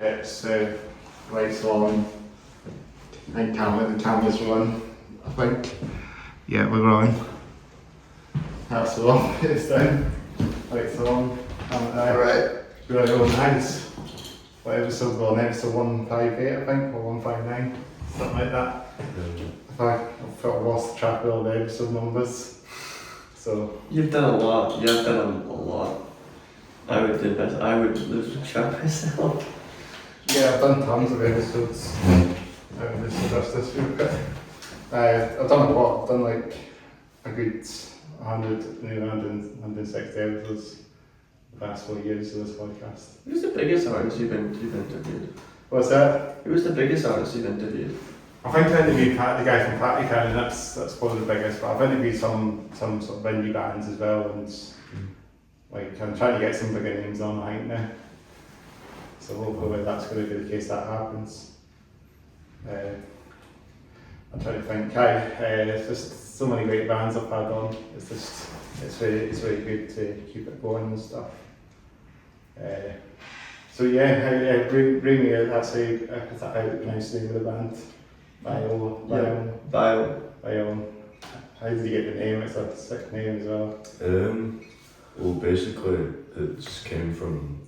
It's lights on. I think the camera's on. I think. Yeah, we're on. That's the one. It's down. Lights on. Alright. Really, really nice. What episode we're on? Episode 158, I think, or 159, something like that. I felt I lost track of all the episode numbers. So you've done a lot. You have done a lot. I would do best. I would lose track myself. yeah, I've done tons of episodes. I would just suggest this week. I've done a lot. I've done like a good 100, nearly 160 episodes the past 4 years of this podcast. Who's the biggest artist you've interviewed? What's that? Who was the biggest artist you've interviewed? I think I interviewed the guy from Patty Cannon, that's probably the biggest, but I've interviewed some sort of indie bands as well, and like I'm trying to get some bigger names on, I think, now. So hopefully that's going to be the case that happens. I'm trying to think, there's just so many great bands I've had on, it's really good to keep it going and stuff. So yeah, bring me, that's how you pronounce the name of the band. Biome. How did you get the name? It's a sick name as well. Well, basically, it just came from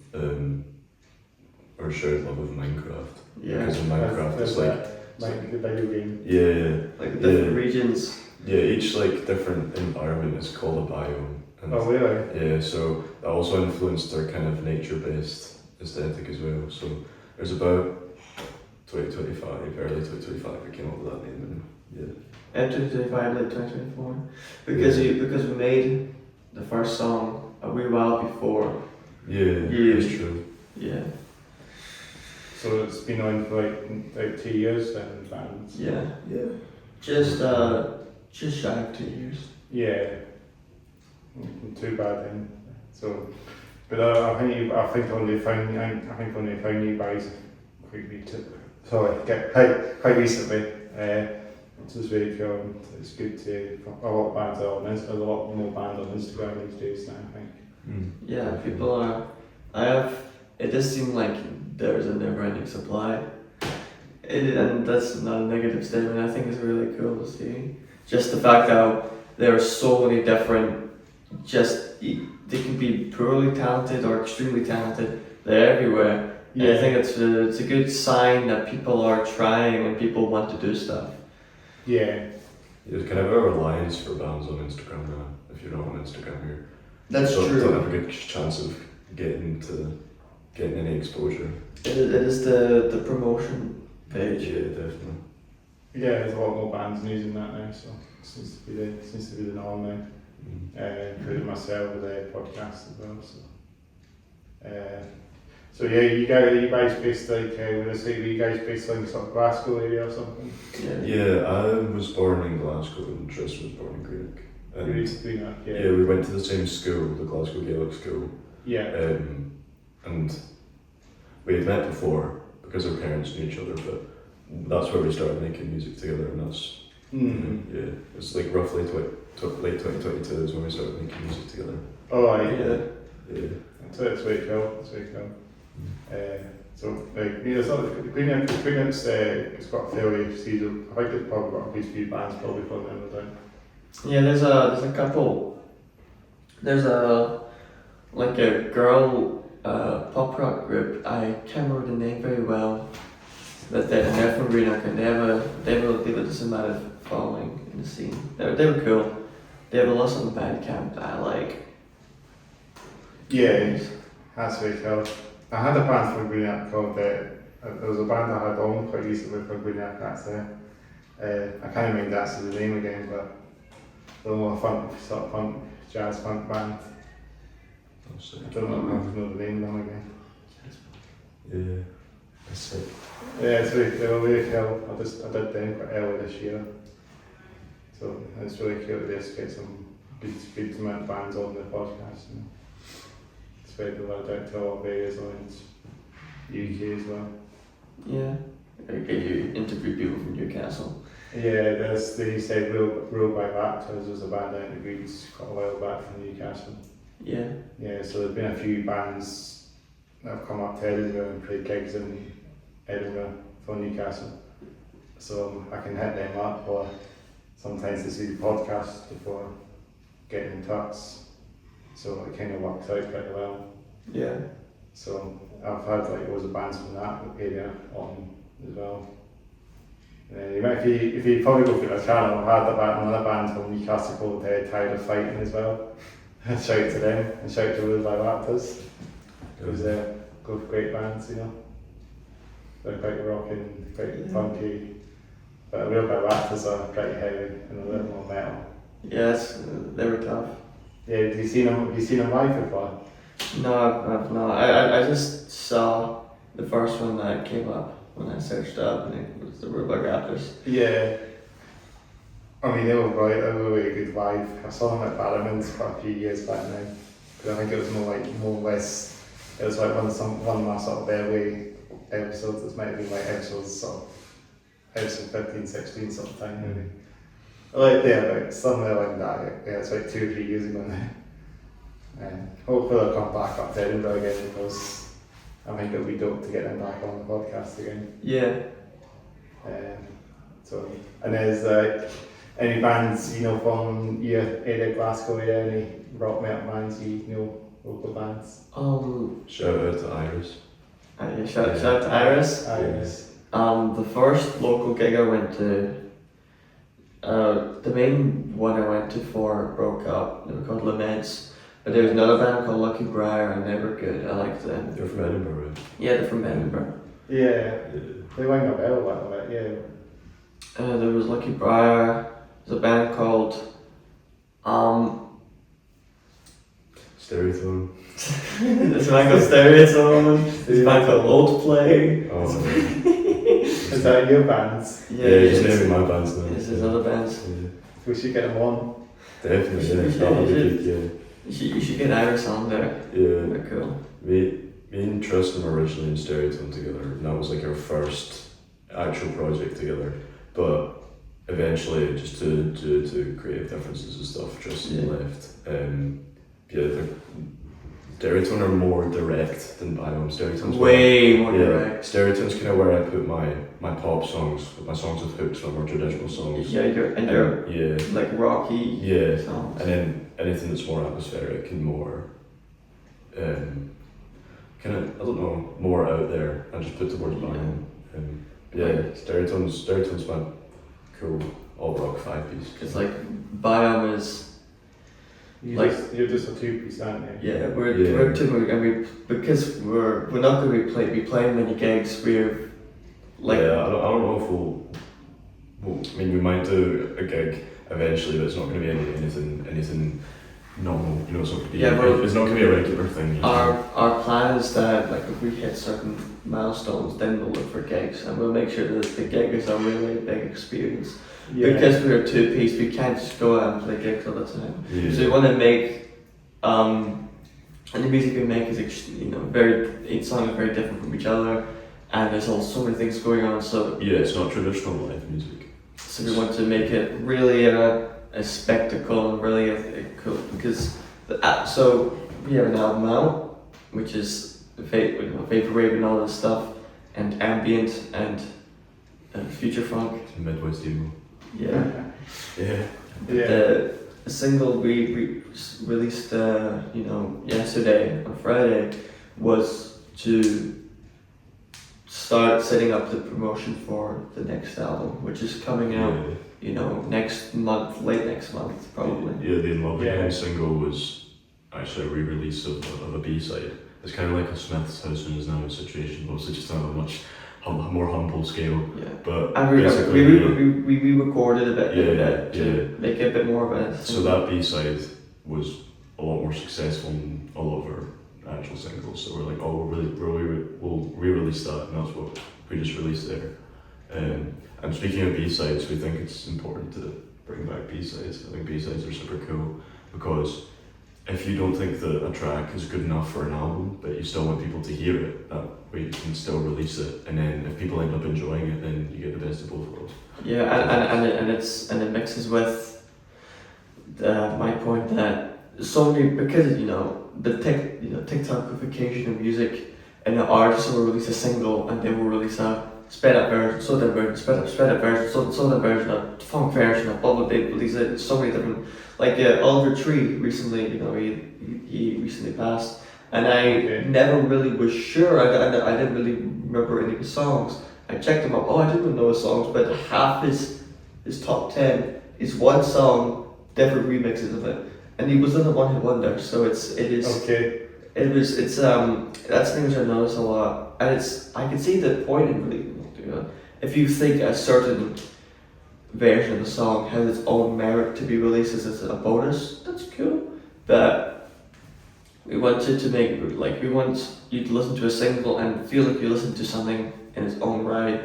our shared love of Minecraft. Yeah. Because in Minecraft, it's like the video game. Yeah. Like the different regions. Yeah, each like different environment is called a biome. And oh really? yeah, so that also influenced our kind of nature-based aesthetic as well. So there's about 2025, early 2025, we came up with that name, and yeah. 2025, late 2024. Because we made the first song a wee while before. Yeah, that's true. Yeah. So it's been on for like 2 years then, bands. Yeah. Yeah. Just shy of 2 years. Yeah. Too bad then. So, but I think only found you guys quite recently. Which is really cool. It's good to a lot of bands are on this. There's a lot more bands on Instagram these days now, I think. Yeah, people are. It does seem like there's a never-ending supply, and that's not a negative statement. I think it's really cool to see. Just the fact that there are so many different. They can be poorly talented or extremely talented. They're everywhere. Yeah. And I think it's a good sign that people are trying and people want to do stuff. Yeah. There's kind of a reliance for bands on Instagram now. If you're not on Instagram, That's true. true. Don't have a good chance of getting any exposure. It is the promotion page. Yeah, definitely. Yeah, there's a lot more bands using that now, so it seems to be the norm now. Including myself with the podcast as well. So yeah, you guys based like were you guys based like sort of Glasgow area or something? Yeah, I was born in Glasgow and Tris was born in Greenock. Greenock, yeah. Yeah, we went to the same school, the Glasgow Gaelic School. Yeah. And we had met before because our parents knew each other, but that's where we started making music together, and that's yeah, it's like roughly late 2022 is when we started making music together. Oh right, yeah. So it's very cool. It's very cool. So like Greenock's it's got a fairly season. I think it's probably got a good few bands probably from them as well. Yeah, there's a couple. There's a girl pop rock group. I can't remember the name very well. But they're from Greenock and they have a decent amount of following in the scene. They were cool. They have a lot on the Bandcamp that I like. Yeah, that's very cool. I had a band from Greenock called there was a band I had on quite recently from Greenock, actually. I can't remember that's the name again, but they're more funk, jazz funk band. I don't know the name of them again. Yeah, that's it. Yeah, they were really cool. I did them quite early this year. So it's really cool to just get some good amount of bands on the podcast. And spread the word out to all areas around UK as well. Yeah. You interview people from Newcastle. Yeah, they said Real by Raptors was a band I interviewed quite a while back from Newcastle. Yeah. Yeah, so there's been a few bands I've come up to Edinburgh and played gigs in Edinburgh for Newcastle. So I can hit them up, or sometimes they see the podcast before getting in touch. So it kind of works out pretty well. Yeah. So I've had like loads of bands from that area on as well. If you probably go through the channel, I've had another band from Newcastle called Tired of Fighting as well. Shout to them and shout to Real Biome Socials, because they're both great bands, you know. They're quite rocking, quite funky, but Real Biome Socials are pretty heavy and a little more metal. Yes, they were tough. Yeah, have you seen them live before? No, I've not. I just saw the first one that came up when I searched up, and it was the Robot Raptors. Yeah. I mean, they were great, they were really good live. I saw them at Barrowman's quite a few years back now, because I think it was more or less, it was like one of my sort of early episodes. This might have been like episode 15, 16 sort of time maybe. Like, yeah, like somewhere like that, yeah, it's like 2 or 3 years ago now. And hopefully I'll come back up to Edinburgh again, because I think it'll be dope to get them back on the podcast again. Yeah. And there's any bands, you know, from your area, Glasgow area, any rock metal bands, you know, local bands? Shout out to Iris. Yeah, shout out to Iris. Iris. The first local gig I went to, the main one I went to for broke up. They were called Laments, but there was another band called Lucky Briar, and they were good. I liked them. They're from Edinburgh, right? Yeah, they're from Edinburgh. Yeah, they rang a bell a little bit, yeah. There was Lucky Briar. There's a band called Stereophone. there's a band called Stereotone. There's a band called Old Play. Oh, Is that your bands? yeah, just naming my bands now. This is other bands. Yeah. We should get them on. Definitely, yeah. That would be good, You should get Iris on there. yeah. They're cool. Me and Tristan were originally in Stereotone together, and that was like our first actual project together. But eventually, just due to creative differences and stuff, Tristan left. Stereotone are more direct than Biome. Stereotone's Way more direct. Stereotone's kind of where I put my pop songs, my songs with hooks, my more traditional songs. Yeah, you're Yeah. like rocky songs. And then anything that's more atmospheric and more, kind of, I don't know, more out there. I just put towards Biome. Stereotone's my cool all rock 5-piece. Because like Biome is You're just a 2-piece, aren't you? we're typically because we're not going to be playing many gigs. We're like I don't know if we'll I mean we might do a gig eventually, but it's not going to be anything normal. You know, it's not going to be it's not going to be a regular thing. You know? Our plan is that like if we hit certain milestones, then we'll look for gigs, and we'll make sure that the gig is a really big experience. Yeah. Because we're a 2-piece, we can't just go out and play gigs all the time. Yeah. So we want to make, and the music we make is each song is very different from each other, and there's also so many things going on. So yeah, it's not traditional live music. So we want to make it really a spectacle and really cool, because so we have an album out, which is vaporwave and all this stuff, and ambient and future funk. Midwest emo. Yeah. Yeah. The single we released yesterday on Friday was to start setting up the promotion for the next album, which is coming out next month, late next month probably. Yeah, the In Love Again single was actually a re-release of a B-side. It's kind of like a Smith's House and Is Now situation, mostly just on a much more humble scale. Yeah. But and we re-recorded a bit to make it a bit more of a... So that B-side was a lot more successful than all of our actual singles. So we're like, we'll re-release that, and that's what we just released there. And speaking of B-sides, we think it's important to bring back B-sides. I think B-sides are super cool, because if you don't think that a track is good enough for an album, but you still want people to hear it, that way you can still release it, and then if people end up enjoying it, then you get the best of both worlds. Yeah, and it mixes with my point that so many, because the TikTokification of music and the artist will release a single and they will release a sped up version, slowed down version, sped up version, slowed down version, a funk version, a bubble. They release it so many different. Like Oliver Tree recently, he recently passed, and I never really was sure. I didn't really remember any of his songs. I checked him up. Oh, I didn't know his songs, but half his top 10 is one song, different remixes of it, and he was in a one-hit wonder. So it's that's things I notice a lot, and I can see the point in really. If you think a certain version of the song has its own merit to be released as a bonus, that's cool. But we want it to make we want you to listen to a single and feel like you listen to something in its own right,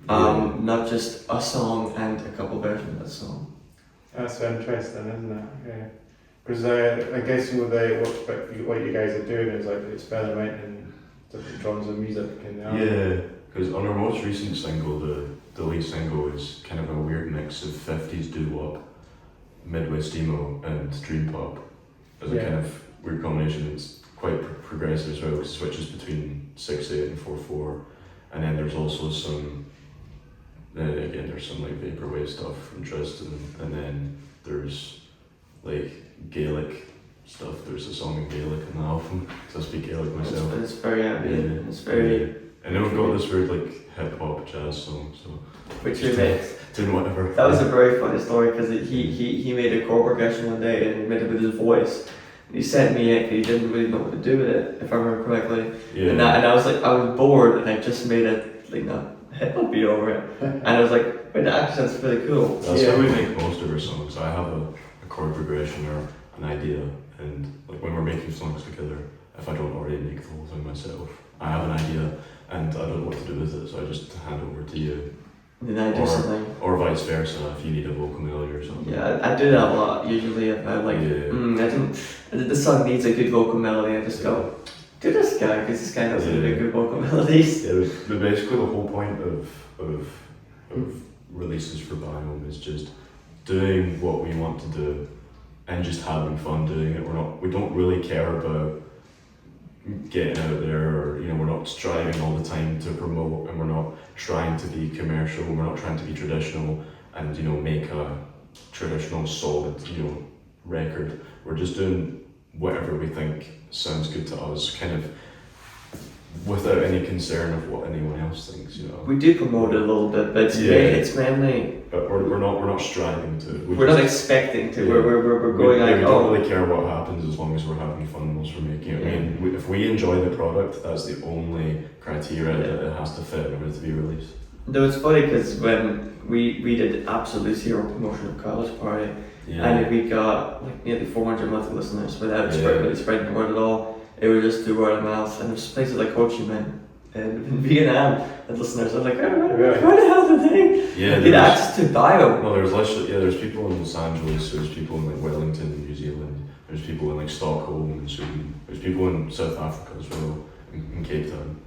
not just a song and a couple versions of that song. That's interesting, isn't it? Yeah. Because I guess what you guys are doing is like experimenting different genres of music. Yeah, because on our most recent single, the lead single is kind of a weird mix of 50s doo-wop, Midwest emo, and dream pop. As a kind of weird combination. It's quite progressive as well. It switches between 6/8 and 4/4, and then there's also some. Again, there's some like vaporwave stuff from Tristan, and then there's like Gaelic stuff. There's a song in Gaelic in the album, so I speak Gaelic myself. It's very ambient. It's very. And then we've got this weird like hip hop jazz song. So which we made. Doing whatever. That was a very funny story because he made a chord progression one day and he made it with his voice. He sent me it, but he didn't really know what to do with it, if I remember correctly. Yeah. And I was like, I was bored, and I just made it like a hip hop beat over it, and I was like, wait, that actually sounds really cool. That's how we make most of our songs. I have a chord progression or an idea, and like when we're making songs together, if I don't already make the whole thing myself, I have an idea and I don't know what to do with it, so I just hand it over to you. And then I do something. Or vice versa, if you need a vocal melody or something. Yeah, I do that a lot usually. If I like, this song needs a good vocal melody, I just go, do this guy, because this guy doesn't do good vocal melodies. Yeah, but basically the whole point of releases for Biome is just doing what we want to do and just having fun doing it. We don't really care about getting out there, or we're not striving all the time to promote, and we're not trying to be commercial, we're not trying to be traditional and make a traditional solid record. We're just doing whatever we think sounds good to us, kind of without any concern of what anyone else thinks. We do promote it a little bit, but it's mainly. But we're not striving to. We're not expecting to. Yeah. We're going we don't really care what happens as long as we're having fun whilst we're making it. Yeah. I mean, if we enjoy the product, that's the only criteria that it has to fit in order to be released. No, it's funny because when we did absolutely zero promotion of College Party, and we got like nearly 400 monthly listeners without spreading the word at all. It was just through word of mouth, and there's places like Ho Chi Minh and in Vietnam that listeners are like, where the hell did they get access to Biome? Well, there's people in Los Angeles, there's people in like Wellington, New Zealand, there's people in like Stockholm and Sweden, there's people in South Africa as well, in Cape Town.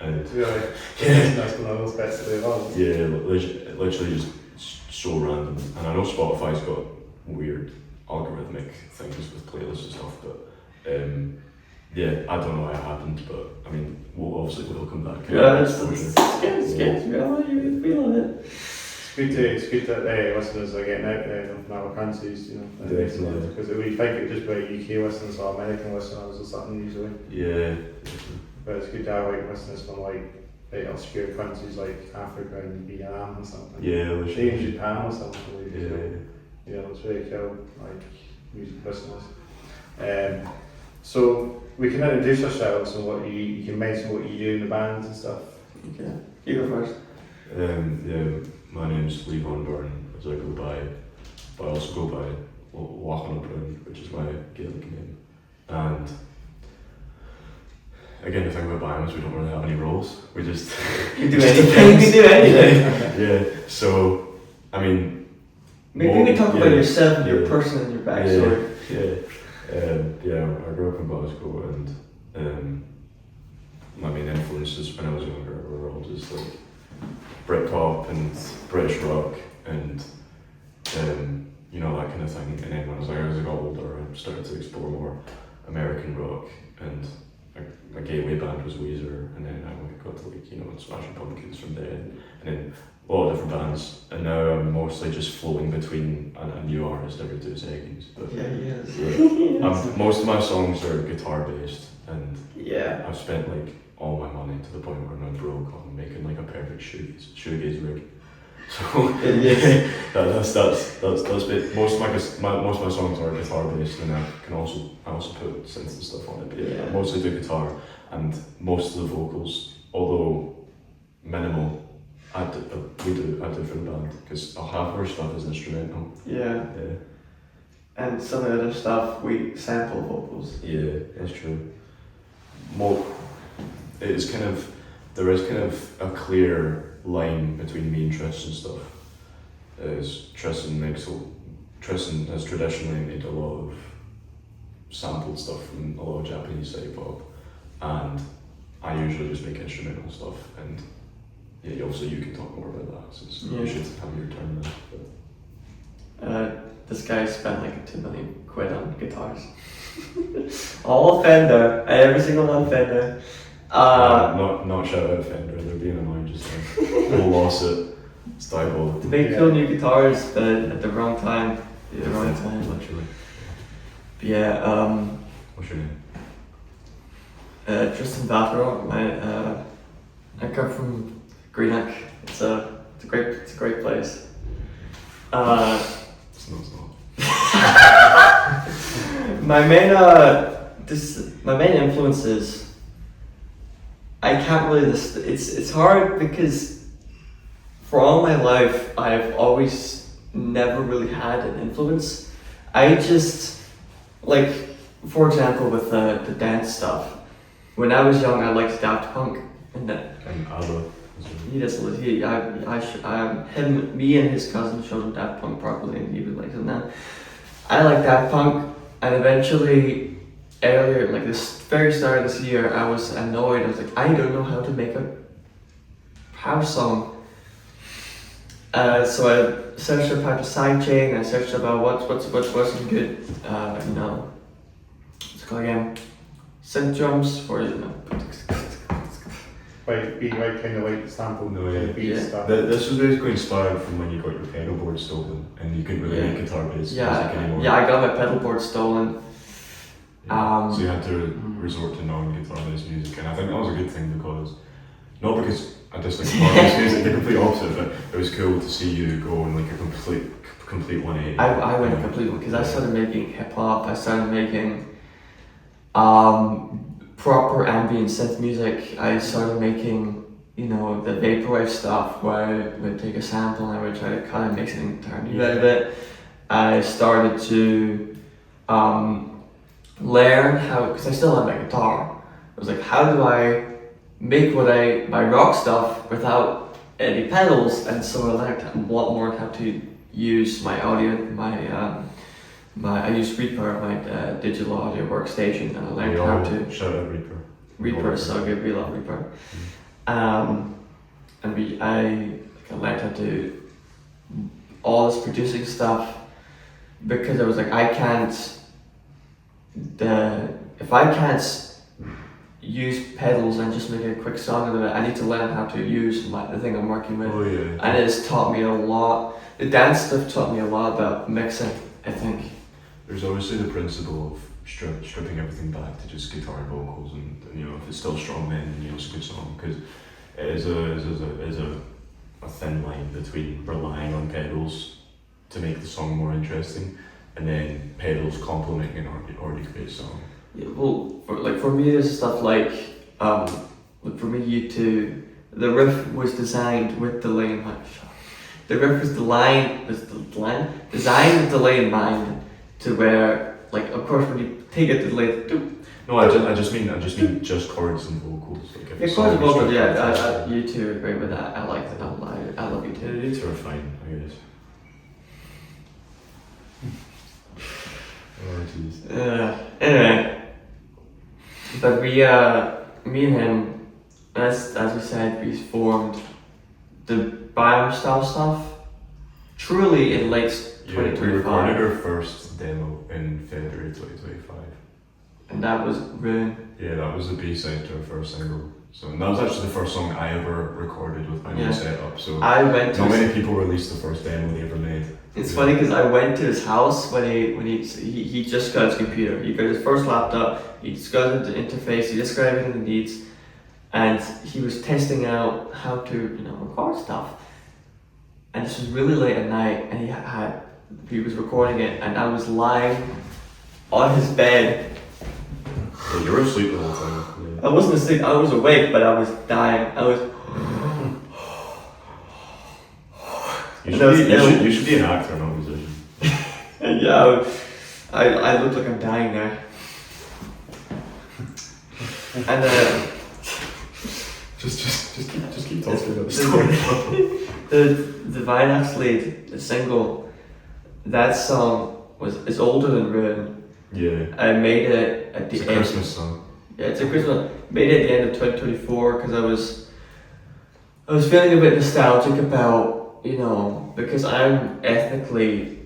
And that's one of those bits of the world. Yeah, literally just so random. And I know Spotify's got weird algorithmic things with playlists and stuff, but I don't know how it happened, but I mean, we'll come back. Yeah, it's good. You're feeling it. It's good that listeners are getting out there from other countries, because we think it just about UK listeners or American listeners or something usually. Yeah. But it's good to have listeners from obscure countries like Africa and Vietnam or something. Yeah, even Japan or something. It's really cool, music listeners. So we can introduce ourselves and what you can mention what you do in the band and stuff. Okay, you go first. My name's Lee Von Dorn, as I go by, but I also go by Wachan Brown, which is my Gaelic name. And again, the thing about Biome is we don't really have any roles. We just we do anything. Yeah. So, I mean, maybe we can talk about yourself and your person and your backstory. I grew up in Glasgow, and my main influences when I was younger were all just like Britpop and British rock and that kind of thing. And then as I got older, I started to explore more American rock, and my gateway band was Weezer, and then I got to like, you know, Smashing Pumpkins from there, and then a lot of different bands, and now I'm mostly just floating between a new artist every 2 seconds. But Yeah, he is. yeah. Most of my songs are guitar based, and Yeah. I've spent like all my money to the point where I'm broke on making like a perfect shoegaze rig. So Yeah. that's been, most of my songs are guitar based, and I also put synths and stuff on it. But yeah, I mostly do guitar, and most of the vocals, although minimal, I do for the band, because half our stuff is instrumental. Yeah. Yeah. And some of the other stuff we sample vocals. Yeah, that's true. There is kind of a clear line between me and Tristan stuff. Tristan has traditionally made a lot of sampled stuff from a lot of Japanese city pop, and I usually just make instrumental stuff. And yeah, also you can talk more about that, since you should have your turn now. This guy spent like 2 million quid on guitars. All Fender, every single one Fender. Not shout out Fender, they're being annoying just now. We'll lost it. It's diabolical. To make cool new guitars, but at the wrong time. Literally. But yeah, What's your name? Tristan Bathrow. I come from Greenock. It's a great place. It's not. My main influences. I can't really. It's hard because for all my life I've always never really had an influence. I just like, for example, with the dance stuff. When I was young, I liked Daft Punk, and that. And ABBA. He doesn't. Me and his cousin showed him Daft Punk properly, and he would like them then. I like Daft Punk, and eventually, earlier, like this very start of this year, I was annoyed. I was like, I don't know how to make a house song. So I searched up how to sidechain. I searched about what's some good, what's it called again? Synth drums for Be like kind of like sample beat stuff. This was basically inspired from when you got your pedal board stolen and you couldn't really make guitar based music anymore. Yeah, I got my pedal board stolen. So you had to resort to non-guitar based music, and I think that was a good thing, because not because I dislike guitar based music, the complete opposite, but it was cool to see you go in like a complete 180. I went complete one because I started making hip hop. I started making proper ambient synth music. I started making, the vaporwave stuff where I would take a sample and I would try to cut and mix it and turn it out of it. I started to learn how, because I still had my guitar. I was like, how do I make my rock stuff without any pedals? And so I learned a lot more how to use my audio, I use Reaper, my digital audio workstation, and I learned how to. Shout out Reaper. Reaper is so good. We love Reaper. And I learned how to do all this producing stuff, because I was like, if I can't use pedals and just make a quick song out of it, I need to learn how to use the thing I'm working with. Oh yeah. And it's taught me a lot. The dance stuff taught me a lot about mixing, I think. There's obviously the principle of stripping everything back to just guitar and vocals, and if it's still strong, then it's a good song, because it is a thin line between relying on pedals to make the song more interesting, and then pedals complementing an already great song. Yeah, well, for me, there's stuff like for me, U2, the riff was designed with delay in mind. The riff was designed with delay in mind, to where, of course, when you take a delay, No, I just mean just chords and vocals. Chords and vocals. Yeah, U2 agree with that. I like that. I love U2. Yeah, U2 are fine, I guess. Oh jeez. Anyway, but me and him, as we said, we formed the Biome stuff. Truly in late 2025. We recorded our first demo in February 2025. and that was Ruin. Yeah, that was the B-side to our first single. So and that was actually the first song I ever recorded with my new setup. So I went to not many people released the first demo they ever made. It's funny because I went to his house when he just got his computer. He got his first laptop. He just got the interface. He just got everything he needs, and he was testing out how to record stuff. And this was really late at night, and he was recording it, and I was lying on his bed. Yeah, you were asleep the whole time. I wasn't asleep. I was awake, but I was dying. I was. You should be an actor, not a musician. And yeah, I look like I'm dying now. And just keep talking about the story. the Weihnachtslied, the single, that song is older than Ruin. Yeah. I made it at the It's a end. Christmas song. Yeah, it's a Christmas. Made it at the end of 2024 because I was feeling a bit nostalgic about because I'm ethnically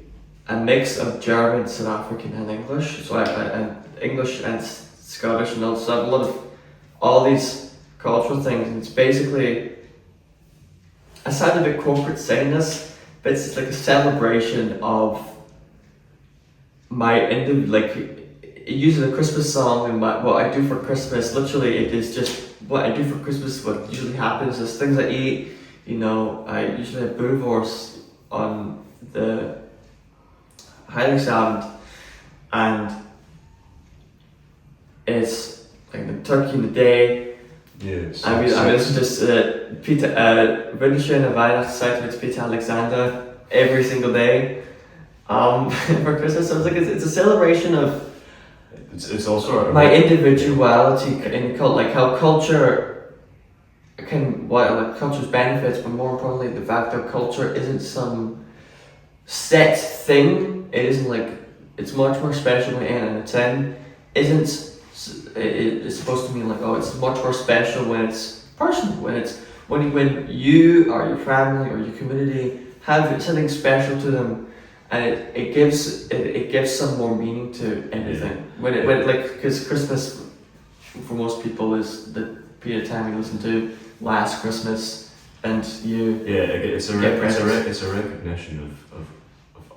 a mix of German, South African, and English. So I'm English and Scottish, and also have a lot of all these cultural things. And it's basically, I sound a bit corporate saying this, but it's like a celebration of my it uses a Christmas song and what I do for Christmas. Literally, it is just what I do for Christmas. What usually happens is things I eat. I usually have boerewors on the Heiligabend, and it's like the turkey in the day. Yes. I listen to Peter Wunderschöne Weihnachtszeit with Peter Alexander every single day for Christmas. So it's a celebration of it's also my individuality in how culture culture's benefits, but more importantly the fact that culture isn't some set thing. It isn't it's much more special when 8 out of 10 isn't. It's supposed to mean it's much more special when it's personal, when you or your family or your community have something special to them, and it gives some more meaning to everything. Because Christmas for most people is the period of time you listen to last Christmas, and it's a recognition of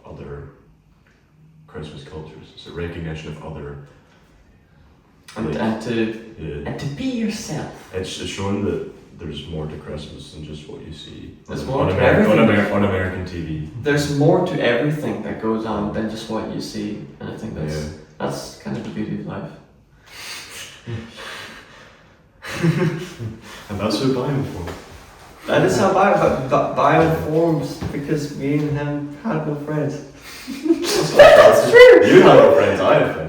other Christmas cultures. It's a recognition of other. And to be yourself. It's showing that there's more to Christmas than just what you see on American TV. There's more to everything that goes on than just what you see, and I think that's kind of the beauty of life. And that's who Biome formed. That is how Biome forms, because me and him had no friends. That's true. You had no friends. I had friends.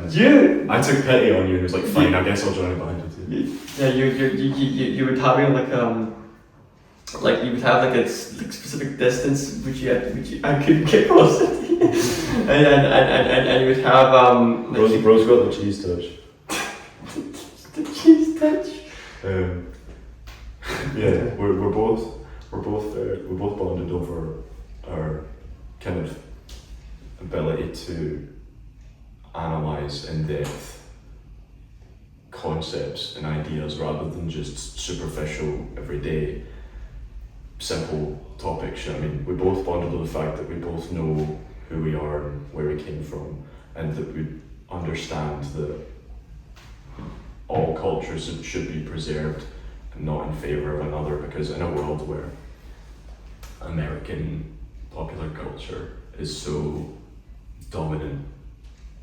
I took pity on you and was like, fine, I guess I'll join a band with you. Yeah, you would have you would have a specific distance which I couldn't get close to. and you would have Bro's got the cheese touch. The cheese touch. Yeah, we're both bonded over our kind of ability to analyze in depth concepts and ideas rather than just superficial, everyday, simple topics. I mean, we both bonded on the fact that we both know who we are and where we came from, and that we understand that all cultures should be preserved and not in favour of another, because in a world where American popular culture is so dominant,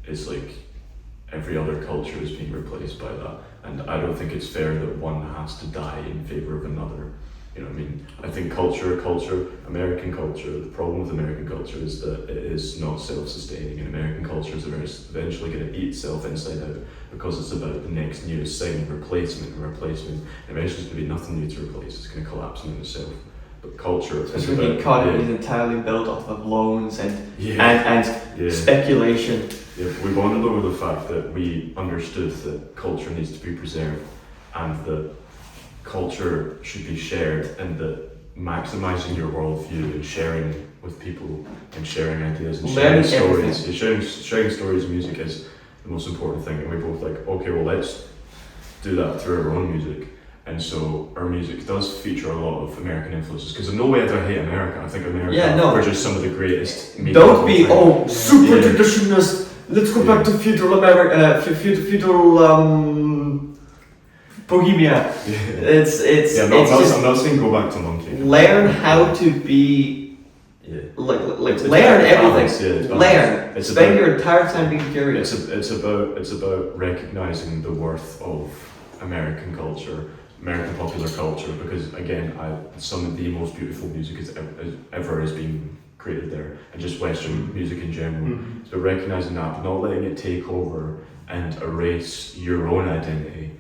it's like every other culture is being replaced by that, and I don't think it's fair that one has to die in favour of another. You know what I mean? I think American culture, the problem with American culture is that it is not self-sustaining, and American culture is eventually going to eat itself inside out, because it's about the next newest thing, replacement. Eventually there's going to be nothing new to replace, it's going to collapse into itself. But culture is the economy is entirely built off of loans and speculation. Yeah, we bonded over the fact that we understood that culture needs to be preserved, and that culture should be shared, and that maximising your worldview and sharing with people and sharing ideas and sharing stories and music the most important thing, and we both like, okay, well let's do that through our own music. And so our music does feature a lot of American influences, because in no way do I hate America. I think America produced some of the greatest media. Don't be super Yeah. traditionalist. Let's go back to feudal America, feudal Bohemia. Yeah. It's I'm not saying go back to monkey. learn how to be Yeah. like It's learn balance, everything. yeah, it's balance. Learn. It's Spend about- your entire time being curious. It's about recognizing the worth of American culture, American popular culture, because again, some of the most beautiful music ever has been created there, and just Western music in general. So recognizing that, but not letting it take over and erase your own identity.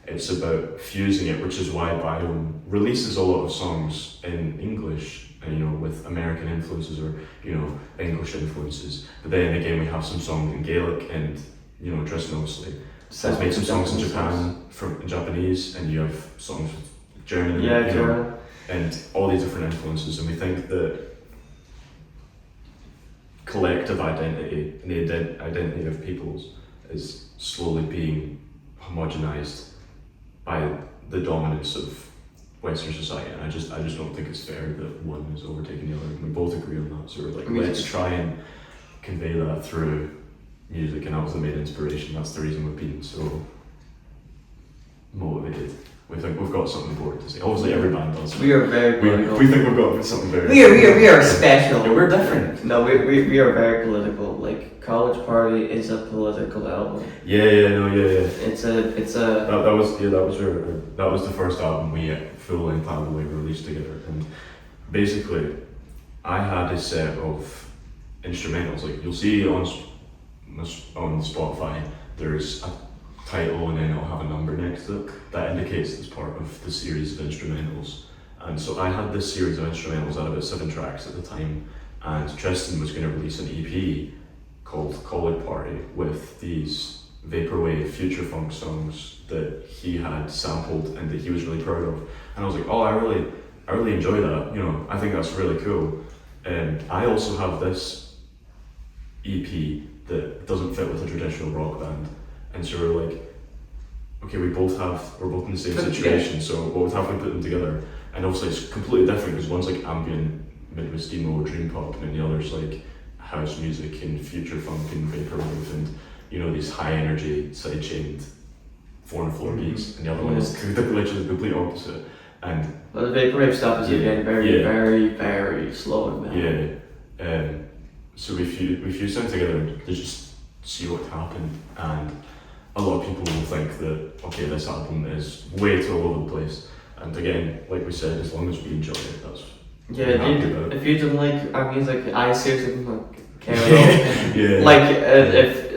It's about fusing it, which is why Biome releases a lot of songs in English, and, with American influences or English influences. But then again, we have some songs in Gaelic, and Tristan obviously has made some songs in Japan in Japanese, and you have songs with German, German. and all these different influences. And we think that collective identity and the identity of peoples is slowly being homogenized by the dominance of Western society, and I just don't think it's fair that one is overtaking the other. And we both agree on that, so we're like, let's try and convey that through music, and that was the main inspiration. That's the reason we've been so motivated. We think we've got something important to say. Obviously, every band does. We are very political. We think we've got something very. We are special. Yeah, we're different. No, we are very political. Like College Party is a political album. Yeah. It's a. That was the first album we full length album we released together, and basically, I had a set of instrumentals. Like you'll see on Spotify, there's a title and then it'll have a number next to it that indicates it's part of the series of instrumentals. And so I had this series of instrumentals at about 7 tracks at the time, and Tristan was going to release an EP called College Party with these vaporwave future funk songs that he had sampled and that he was really proud of. And I was like, oh, I really enjoy that. I think that's really cool. And I also have this EP that doesn't fit with a traditional rock band. And so we're like, okay, we're both in the same situation, so what have we put them together? And obviously it's completely different, because one's like ambient, Midwest emo, dream pop, and then the other's like house music and future funk and vaporwave and these high energy sidechained 4-on-4 beats, and the other one is literally the complete opposite. And the vaporwave stuff is again very, very slow and mellow. Yeah. So we fused them together to just see what happened, and a lot of people will think that, okay, this album is way too all over the place. And again, like we said, as long as we enjoy it, that's if you don't like our music, I seriously don't care at all. Yeah. Like if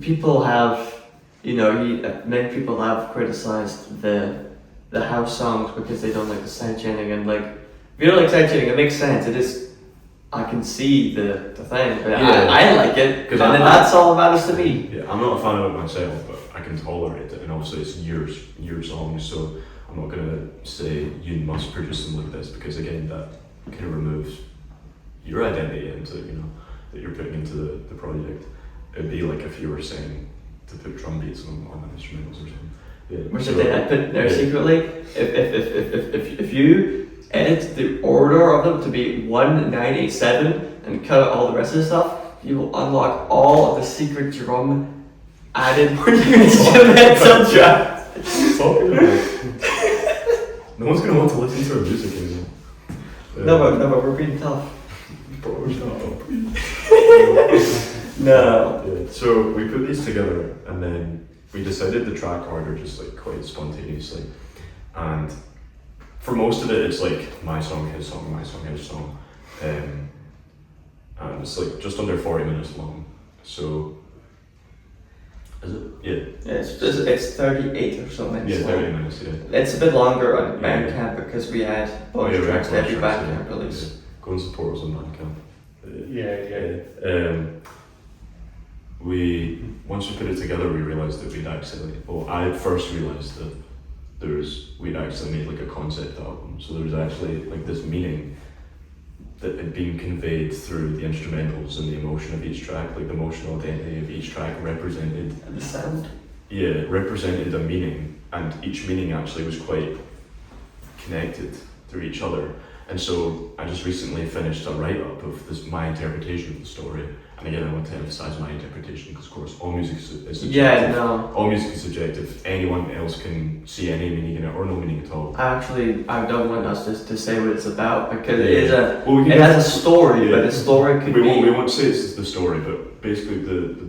people have, many people have criticized the house songs because they don't like the sidechaining, and like if you don't like sidechaining, it makes sense. It is. I can see the thing, but I like it, and that's all that matters to me. Yeah, I'm not a fan of it myself, but I can tolerate it, and obviously it's your songs, so I'm not going to say you must produce them like this, because again, that kind of removes your identity into, that you're putting into the project. It'd be like if you were saying to put drum beats on instrumentals or something. Yeah. Which I put there secretly. If you edit the order of them to be 1, 9, 8, 7 and cut out all the rest of the stuff, you will unlock all of the secret drum added for your instrumental track. No one's going to want to listen to our music anymore. No, but we're being tough. Bro, shut up. No. Yeah, so we put these together, and then we decided the track order just like quite spontaneously. And for most of it, it's like my song, his song, my song, his song. And it's like just under 40 minutes long. So, is it? Yeah. It's 38 or so minutes. Yeah, 30 minutes, yeah. It's a bit longer on Bandcamp because we add bonus tracks to every Bandcamp release. Yeah. Go and support us on Bandcamp. Once we put it together, we realised that I first realised that we'd actually made like a concept album. So there was actually like this meaning that had been conveyed through the instrumentals and the emotion of each track, like the emotional identity of each track represented. And the sound. Yeah, represented a meaning, and each meaning actually was quite connected through each other. And so I just recently finished a write-up of my interpretation of the story. And again, I want to emphasize my interpretation because, of course, all music is subjective. Yeah, no. All music is subjective. Anyone else can see any meaning in it or no meaning at all. I don't want us just to say what it's about because it is it has a story, but the story could we be. We won't say it's the story, but basically the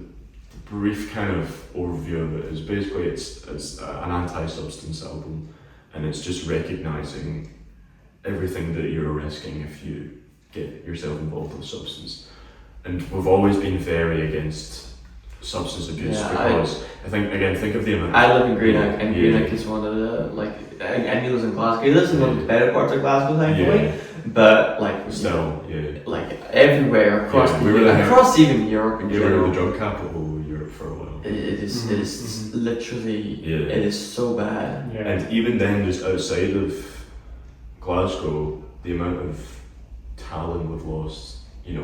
brief kind of overview of it is basically it's an anti-substance album, and it's just recognizing everything that you're risking if you get yourself involved with substance. And we've always been very against substance abuse because I think of the amount. I live in Greenock, and Greenock is one of the and he lives in Glasgow. He lives in one of the better parts of Glasgow, thankfully. But still, like everywhere across across even Europe in general. We were the drug capital of Europe for a while. It is literally it is so bad. Yeah. And even then, just outside of Glasgow, the amount of talent we've lost, we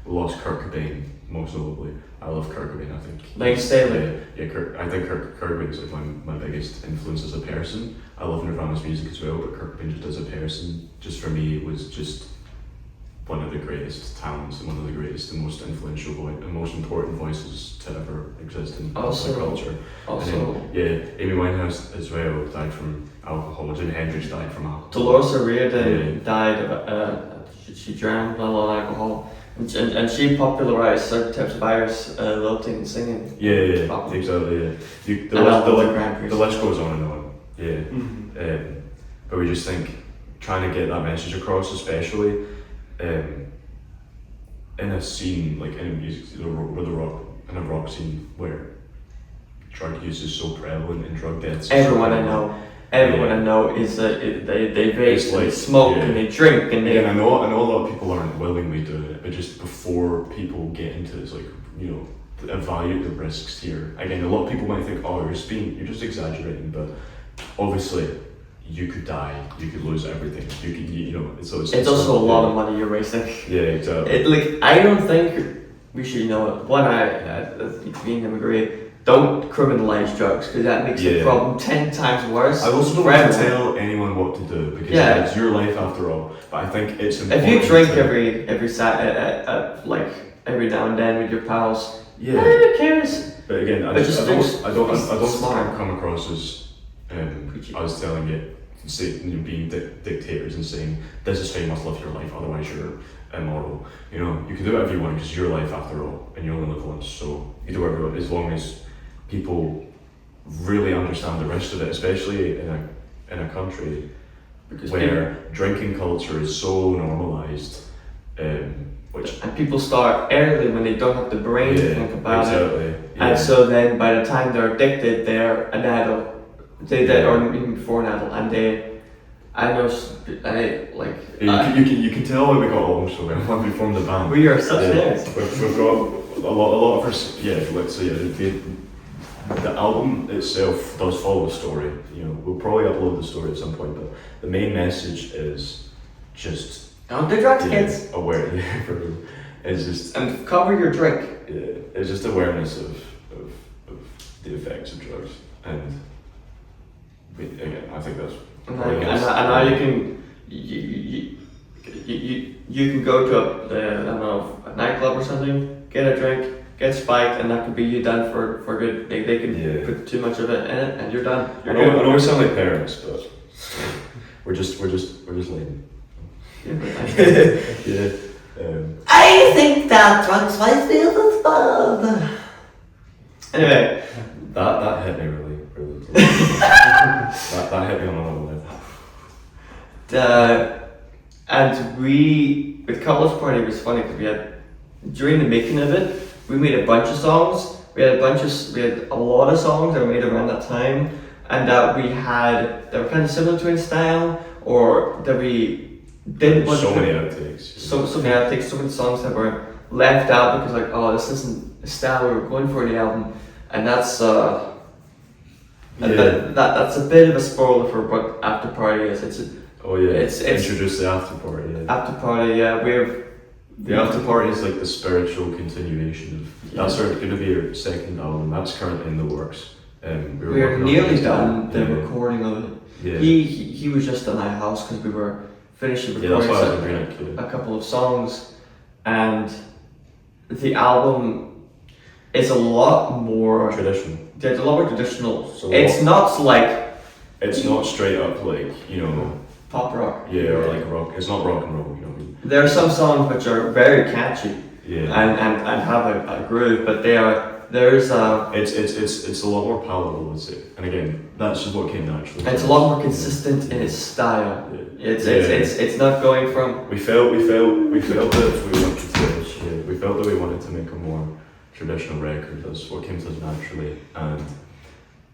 lost Kurt Cobain, most notably. I love Kurt Cobain, I think. Like Staley. I think Kurt Cobain is like my biggest influence as a person. I love Nirvana's music as well, but Kurt Cobain just as a person, just for me, was just one of the greatest talents and one of the greatest and most influential and most important voices to ever exist in culture. Also, and then, Amy Winehouse as well died from alcohol. Jimi Hendrix died from alcohol. Dolores O'Riordan died of she drank a lot of alcohol. And she popularised certain types of Irish lilting and singing. Yeah, exactly. Yeah. The list goes on and on. Yeah. Mm-hmm. But we just think trying to get that message across, especially in a scene like in a music, in a rock scene where drug use is so prevalent and drug deaths. Everyone I know is that they vape, they smoke, and they drink, and they. And I know a lot of people aren't willingly doing it, but just before people get into this, to evaluate the risks here. Again, a lot of people might think, oh, you're just exaggerating, but obviously you could die, you could lose everything. It's also a lot of money you're wasting. Yeah, exactly. I don't think we should me and him agree. Don't criminalize drugs because that makes the problem 10 times worse. I also don't want to tell anyone what to do because it's your life after all. But I think it's important. If you drink every now and then with your pals, who cares? But again, I don't come across as us telling it, being dictators and saying this is how you must live your life, otherwise you're immoral. You can do whatever you want because it's your life after all, and you only live once. So you do whatever you want as long as people really understand the rest of it, especially in a country where drinking culture is so normalized. And people start early when they don't have the brain to think about it. Yeah. And so then by the time they're addicted, they're an adult. Or even before an adult, and you can tell when we got along so well when we formed the band. We are such nerds. We've got a lot of us. The album itself does follow a story. We'll probably upload the story at some point, but the main message is just don't do drugs, kids. Aware, it's just and cover your drink. Yeah, it's just awareness of the effects of drugs, and again, I think that's. And now you can go to a nightclub or something, get a drink, get spiked, and that could be you done for good. They can put too much of it in it, and you're done. I know we sound like parents, but we're just lame. I think that drugs might be a little bad. Anyway, that hit me really. that hit me on another level. And with College Party, it was funny because during the making of it, we made a bunch of songs. We had a lot of songs that were made around that time, and that were kind of similar to in style, or that we didn't want so many outtakes. So many outtakes, so many songs that were left out because this isn't the style we were going for in the album, and that's that's a bit of a spoiler for what After Party is. It's introduce the After Party. After party, yeah, The After Party is like the spiritual continuation of. That's going to be our second album. That's currently in the works. We we're working on nearly it. done the Yeah. recording of it. Yeah. He was just at my house because we were finishing Yeah, that's recording why I was agreeing. a couple of songs, and the album is a lot more. Traditional. There's a lot more traditional. So It's not like It's not straight up like, you know, pop rock. yeah, or like rock. It's not rock and roll, you know what I mean? There are some songs which are very catchy Yeah. and have a groove, but there's a. It's a lot more palatable, is it? And again, that's just what came naturally. It's a lot more consistent in its style. Yeah. It's not going from. We felt that we wanted to make a more traditional record. That's what came to us naturally. And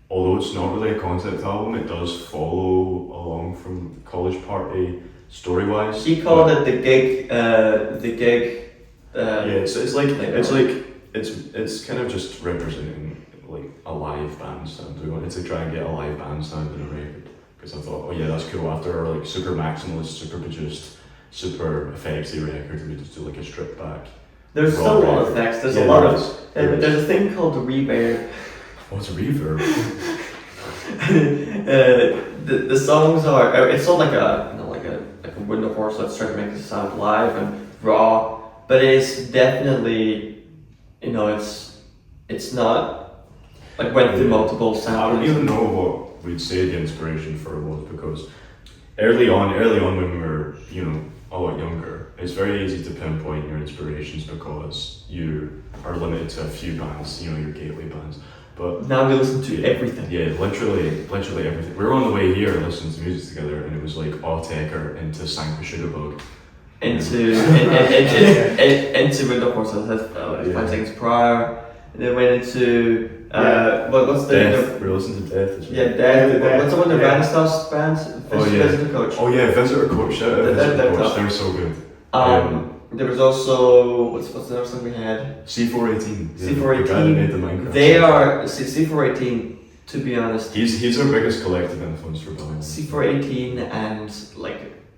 although it's not really a concept album, it does follow along from College Party story-wise. He called it the gig. Yeah, it's kind of just representing like a live band sound. We wanted to try and get a live band sound in a record because I thought, oh yeah, that's cool. After our like super maximalist, super produced, super effectsy record, we just do like a stripped back. There's raw still a lot of record. effects. There's Yeah, a lot there of. is. There is. There's a thing called the reverb. What's a reverb? The songs are. It's not like a like a window horse that's trying to make it sound live and raw, but it's definitely, it's not like went through multiple I sounds. don't even know what we'd say the inspiration for it was because early on when we were, a lot younger, it's very easy to pinpoint your inspirations because you are limited to a few bands, your gateway bands. But Now we listen to everything. yeah, literally everything. We were on the way here listening to music together, and it was like Outtakes into Sankashudabug. Into window horses. That's 5 seconds prior. And then went into what's the Death. We were listening to Death as well. yeah Death. Death. What's the one the Yeah. Renaissance bands? Oh, yeah. Visitor Coach. Oh yeah, Visitor Coach. Shout out Visitor They're Coach. tough. They're so good. There was also what's the other song we had? C418. C418. The guy that made the Minecraft. They are C418. To be honest, He's our biggest collective influence for Biome. C418 and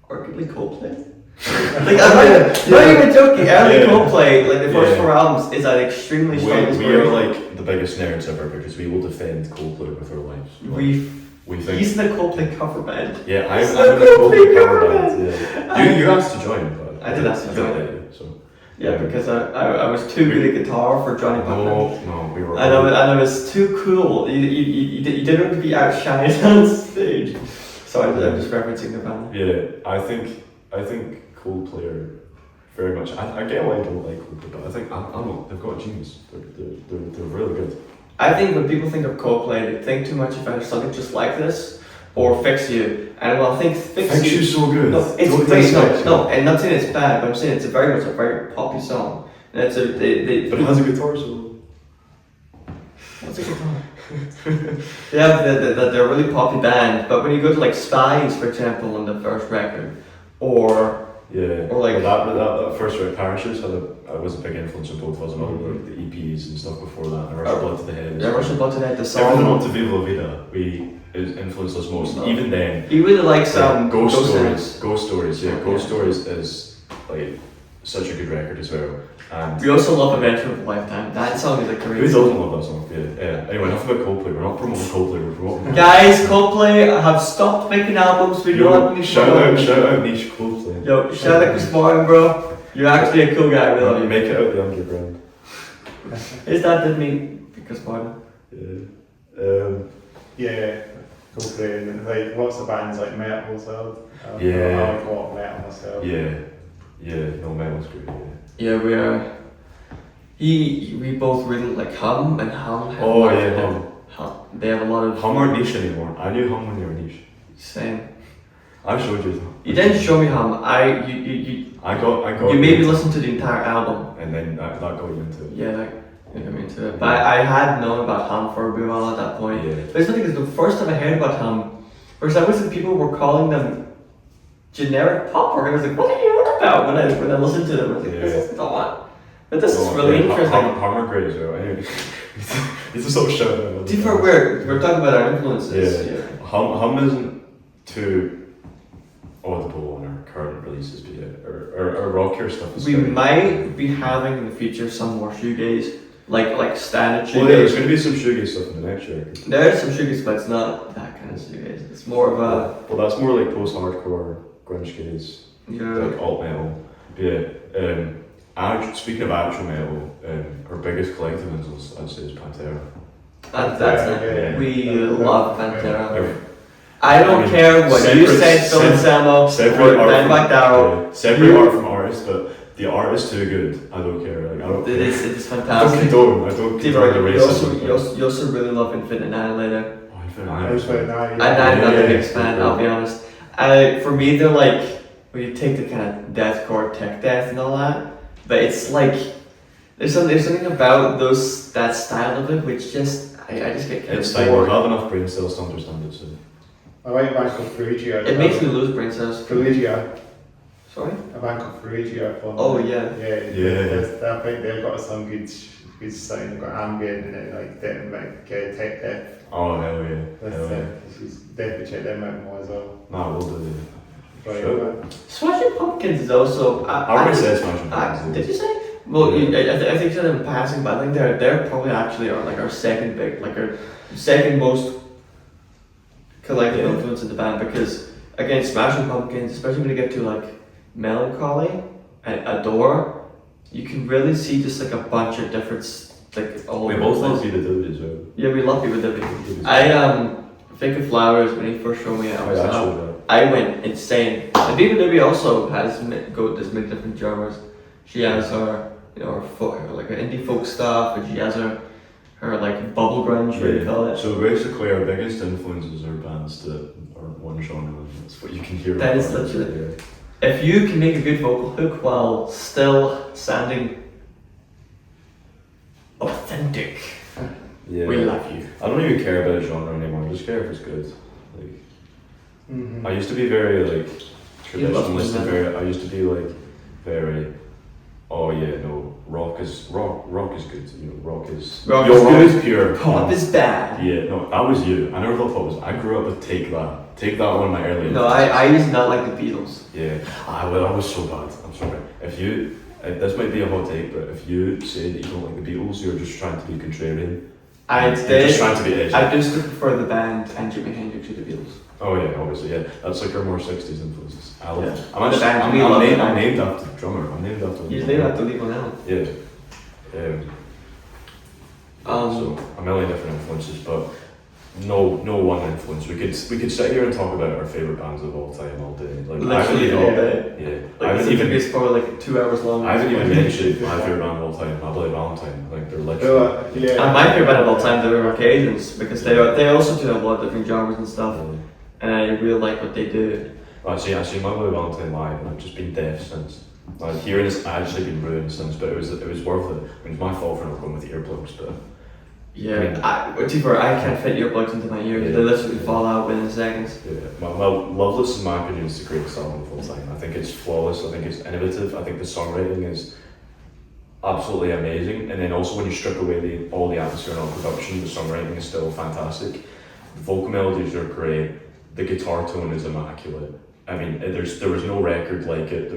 arguably Coldplay. I'm not even joking. Early Yeah. Coldplay, like the first Yeah. 4 albums, is an extremely strong We are inspiration. like the biggest nerds ever because we will defend Coldplay with our lives. We think. he's in the Coldplay cover band. Yeah, I'm He's in the the Coldplay Coldplay cover cover band. Yeah. You asked to join, but I did ask to join. let you, so. Yeah, because I was too good at guitar for Johnny Buckland. No, we were. And I was too cool. You didn't want to be outshined on stage. So I'm just referencing the band. Yeah, I think Coldplay are very much. I get why I don't like Coldplay, but I think they've got a genius. They're really good. I think when people think of Coldplay, they think too much about something just like this or Fix You. And well, I think Fix You. so good. No, it's Don't great. dislike No, and not saying it's bad, but I'm saying it's very much a very poppy song. And it's But it has a guitar solo. what's a guitar? They're a really poppy band, but when you go to like Spies, for example, on the first record, or Yeah. Or like- that first record, Parishes was a big influence on both of us. About like the EPs and stuff before that. And Rush Blood to the Head. Russian Blood Tonight, the Everything song. up to Viva La Vida, it influenced us most. No. Even then, He really likes Ghost Ghost Stories. Ghost Stories, yeah. Yeah. Ghost Stories is like such a good record as well. And We also love Adventure of a Lifetime. That song is a who great doesn't song. love that song? Yeah. Anyway, enough about Coldplay. We're not promoting Coldplay. We're promoting. Guys, Coldplay have stopped making albums. We don't need shout out niche Coldplay. Yo, shout out Chris Martin, bro. You're actually a cool guy. We love you. Make it out the underground. His dad did me Chris Martin. Yeah. Yeah, Coldplay and like lots of bands like metal as well. Yeah. I like a lot of metal myself. Yeah. No, Metal's great. Yeah. Yeah, we are. We both really like Hum and Hum. Have Oh, a lot yeah, of- Hum. They have a lot of. Hum aren't niche anymore. I knew Hum when they were niche. Same. I showed you. You didn't show me Hum. I got. You made me listen to the entire album. And then that got you into it. Yeah, like you got me into it. But I had known about Hum for a good while at that point. Yeah. But it's funny because the first time I heard about Hum, for some reason people were calling them generic pop rock. I was like, what are you on about? When I listened to them, I was like, this is not. But this is really interesting. Hum are great as well. Anyway, it's just sort of shouting out. Different we're talking about our influences. Yeah. Hum isn't too audible on our current release pieces, but yeah, or rockier stuff. Is We very- might be having in the future some more shoegaze, like standard Well, yeah, there's shoegaze. going to be some shoegaze stuff in the next year. There is some shoegaze, but it's not that kind of shoegaze. It's more of a Well, that's more like post-hardcore grunge gaze, like alt metal. Yeah. Speaking of actual metal, our biggest collective influence, I'd say, is Pantera. that's it. Yeah. We love Pantera. Every- I don't care what you separate- said, Phil Anselmo, separate or art Dan from- McDowell. yeah, separate art from artist, but the art is too good. I don't care. Like, I don't. It is I don't fantastic. condone. I don't condone the You racism. also really love Infinite Annihilator. Oh, Infinite I was Annihilator. like, I'm not Yeah, the biggest fan, yeah. I'll be honest. For me, they're like, when you take the kind of deathcore, tech death and all that, but it's like, there's something about that style of it which just, I just get kind It's of like we bored. have enough brain cells to understand it. So. I like a band called Phrygia. It makes me lose brain cells. Phrygia. Sorry? A band called Phrygia. Oh, yeah. I think they've got some good sound. They've got ambient and then tech death. Oh hell yeah! That's Hell yeah! she's definitely check them out more as well. Nah, we'll do Right, Sure. Smashing Pumpkins is also. it. I already said Smashing Pumpkins. Did you say? Well, Yeah. I think you said in passing, but I think they're probably actually our second big, like our second most collective Yeah. influence in the band, because again, Smashing Pumpkins, especially when you get to like Melancholy and Adore, you can really see just like a bunch of different all We over both the love place. Be the Dude as well. Yeah, we love People Dippy. I think of Flowers when he first showed me it. I was I went insane. And Biome Socials also has does many different genres. She has her, her like her indie folk stuff, and she has her like bubble grunge, what do you call it? So basically, our biggest influences are bands that aren't one genre. And that's what you can hear. That is about literally- it, If you can make a good vocal hook while still sounding authentic, yeah. we love you. I don't even care about genre anymore. I just care if it's good. Like, Mm-hmm. I used to be very like You love traditionalist and metal. very. I used to be like very. Oh yeah, no. Rock is good. Rock is. Rock Yo, is rock good. is pure. Pop is bad. Yeah, no, that was you. I never thought pop was. I grew up with Take That. Take That one of my early. No, I used to not like the Beatles. Yeah, I was so bad. I'm sorry. If you, this might be a hot take, but if you say that you don't like the Beatles, you're just trying to be contrarian. I You're did. just trying to be edgy. I just prefer the band and Jimi Hendrix to the Beatles. Oh yeah, obviously, yeah. That's like our more 60s influences. I love Yeah. it. I'm, actually, The band I'm, we I'm, love named, the I'm band. named after the drummer. I'm named after You did have to leave one out. Yeah. Um, So a million different influences, but no one influence. We could sit here and talk about our favourite bands of all time all day. Like literally all day. Yeah. Like I this haven't interview even is probably like 2 hours long. I haven't even mentioned my favourite band of all time, My Bloody Valentine. Like they're literally And my favorite band of all time, they were Occasions, because they also do a lot of different genres and stuff, and I really like what they do. I seen My Bloody Valentine live and I've just been deaf since. Like hearing it's actually been ruined since, but it was worth it. I mean, it's my fault for not going with earplugs, but Yeah, I can't fit earplugs into my ears. Yeah. They literally fall out within seconds. yeah. Well, Loveless, in my opinion, is the greatest album of all time. I think it's flawless. I think it's innovative. I think the songwriting is absolutely amazing. And then also when you strip away all the atmosphere and all production, the songwriting is still fantastic. The vocal melodies are great. The guitar tone is immaculate. I mean, there was no record like it.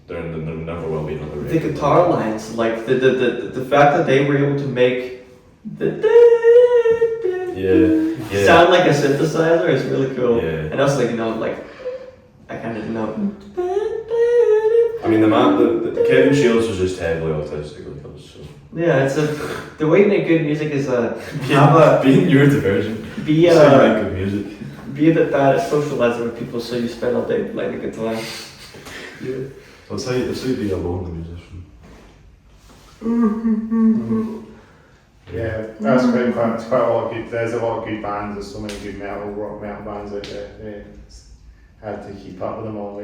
There never will be another The record. guitar lines, like the fact that they were able to make the Yeah. sound like a synthesizer is really cool. Yeah. And also I kind of know. I mean, the Kevin Shields was just heavily autistic with us. So. Yeah, the way to make good music is have Being neurodivergent. be That's how you make good music. be a bit bad at socializing with people, so you spend all day playing the guitar. Yeah. That's how you be a lonely musician. Yeah, that's quite fun. It's quite a lot of good. There's a lot of good bands. There's so many good rock metal bands out there. Yeah, it's hard to keep up with them all.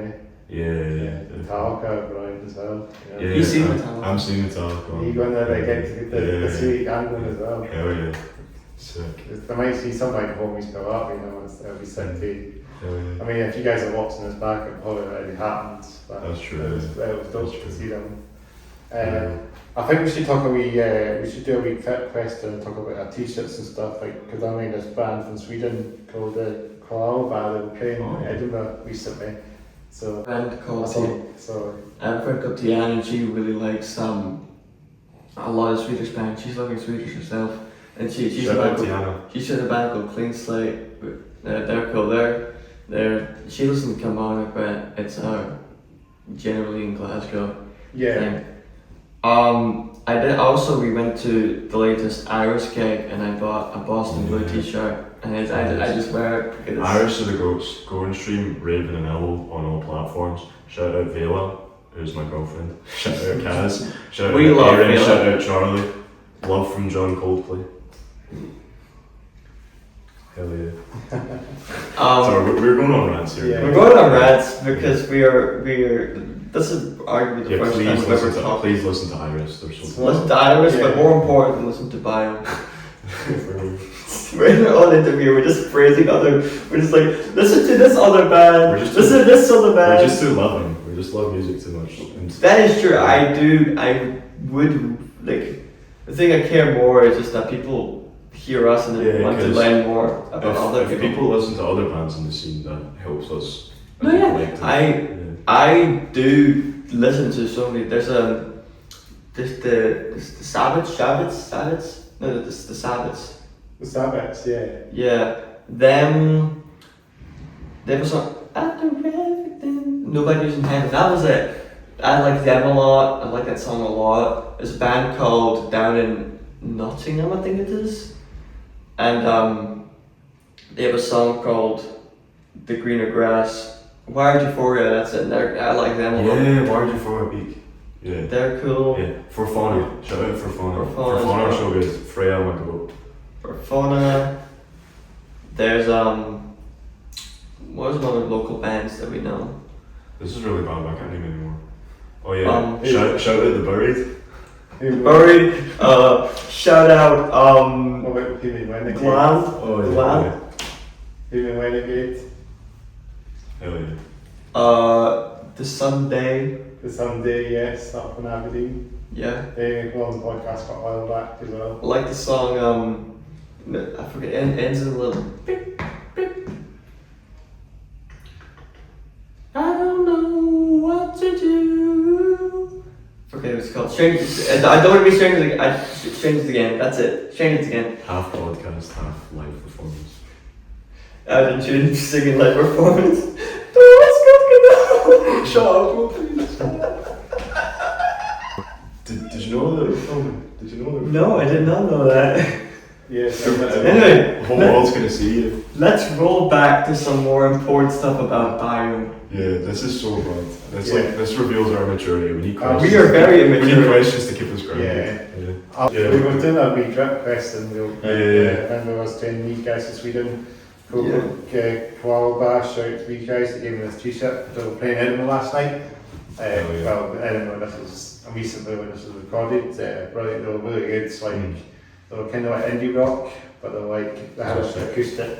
Yeah. Metallica, brilliant as well. Yeah, You seen I'm- Metallica? I'm seeing Metallica. You go in there, they get to get the Yeah. sweet England as well. Hell yeah. Sick. They might see some like homies go up, it'll be sick too. Hell yeah. I mean, if you guys are watching this back, it probably already happened. But That's true, It was yeah. dope That's to true. see them. Yeah. I think we should we should do a wee fit question and talk about our t-shirts and stuff. Because I mean, this band from Sweden called Koala that came Oh. in Edinburgh recently. So, Band called so I have a friend called Tiana, and she really likes a lot of Swedish bands. She's loving Swedish herself, and she's Shout a out band Tiana. she's in a band called Clean Slate. They're cool. She lives in Kilmarnock, but it's generally in Glasgow. yeah, Thing. I did also. We went to the latest Irish gig, and I bought a Boston Blue T-shirt, and I just wear it because it's Irish to the goats, go and stream Raven and Owl on all platforms. Shout out Vela, who's my girlfriend. Shout out Kaz. Shout We out love Aaron. Vela. Shout out Charlie. Love from John Coldplay. Hell yeah. Sorry, we're going on rants here. Yeah. We're going on rants because we are. This is arguably the Yeah, first time please we've ever listen, talked. please listen to Iris. They're so Listen to Iris, Yeah. but more important, listen to Biome. good. We're on interview. We're just praising other. We're just like listen to this other band. We're just Listen to this other band. We're just too loving. We just love music too much. And That is true. I would like. The thing I care more is just that people hear us and then Yeah, want to 'cause learn more about other if people listen to other bands in the scene, that helps us. No, as a yeah. collective. I do listen to so many. There's the Sabbats. No, the Sabbats. the Sabbaths, yeah. Yeah, them. There was some after everything. Nobody's in heaven. That was it. I like them a lot. I like that song a lot. There's a band called Down in Nottingham, I think it is, and they have a song called The Greener Grass. Wired Euphoria. That's it. I like them a lot. Yeah, why did you throw a peak? Yeah. They're cool. Yeah, for Fauna. Shout out for Fauna. For For Fauna as Fauna are well. so good. Freya went to go. For Fauna, there's what was one of the local bands that we know? This is really bad, but I can't name anymore. Oh yeah, shout out the Buried. Buried. Shout out What about Human Renegade? Glam. Oh yeah. Glam. Yeah. Human Renegade, Hell yeah. The Sunday. the Sunday, yes, up in Aberdeen. Yeah. They were on the podcast for a while back as well. I like the song. I forget. Ends in a little. Beep, beep. I don't know what to do. Forget what it's called. Strangers. I don't want to be strangers. Strangers again. That's it. Strangers again. Half podcast, half live performance. Out in tune, singing live performance. What's going on? Shut up, please. Did you know that they were filming? Did you know they were No, I did not know that. Yes, Anyway, the whole world's gonna see you. let's roll back to some more important stuff about Biome. Yeah, this is so bad. That's Yeah. like this reveals our immaturity. We need questions. We are very We need immature. questions to keep us grounded. Yeah. Yeah. We were doing a wee drip question. Yeah. Remember I was doing you guys to Sweden. Yeah. Koala shout out to you guys that gave me this t-shirt. They were playing Edinburgh last night. yeah. Well, Edinburgh, this was recently when this was recorded. Brilliant, they were really good. It's like, they were kind of like indie rock, but they were like, they had acoustic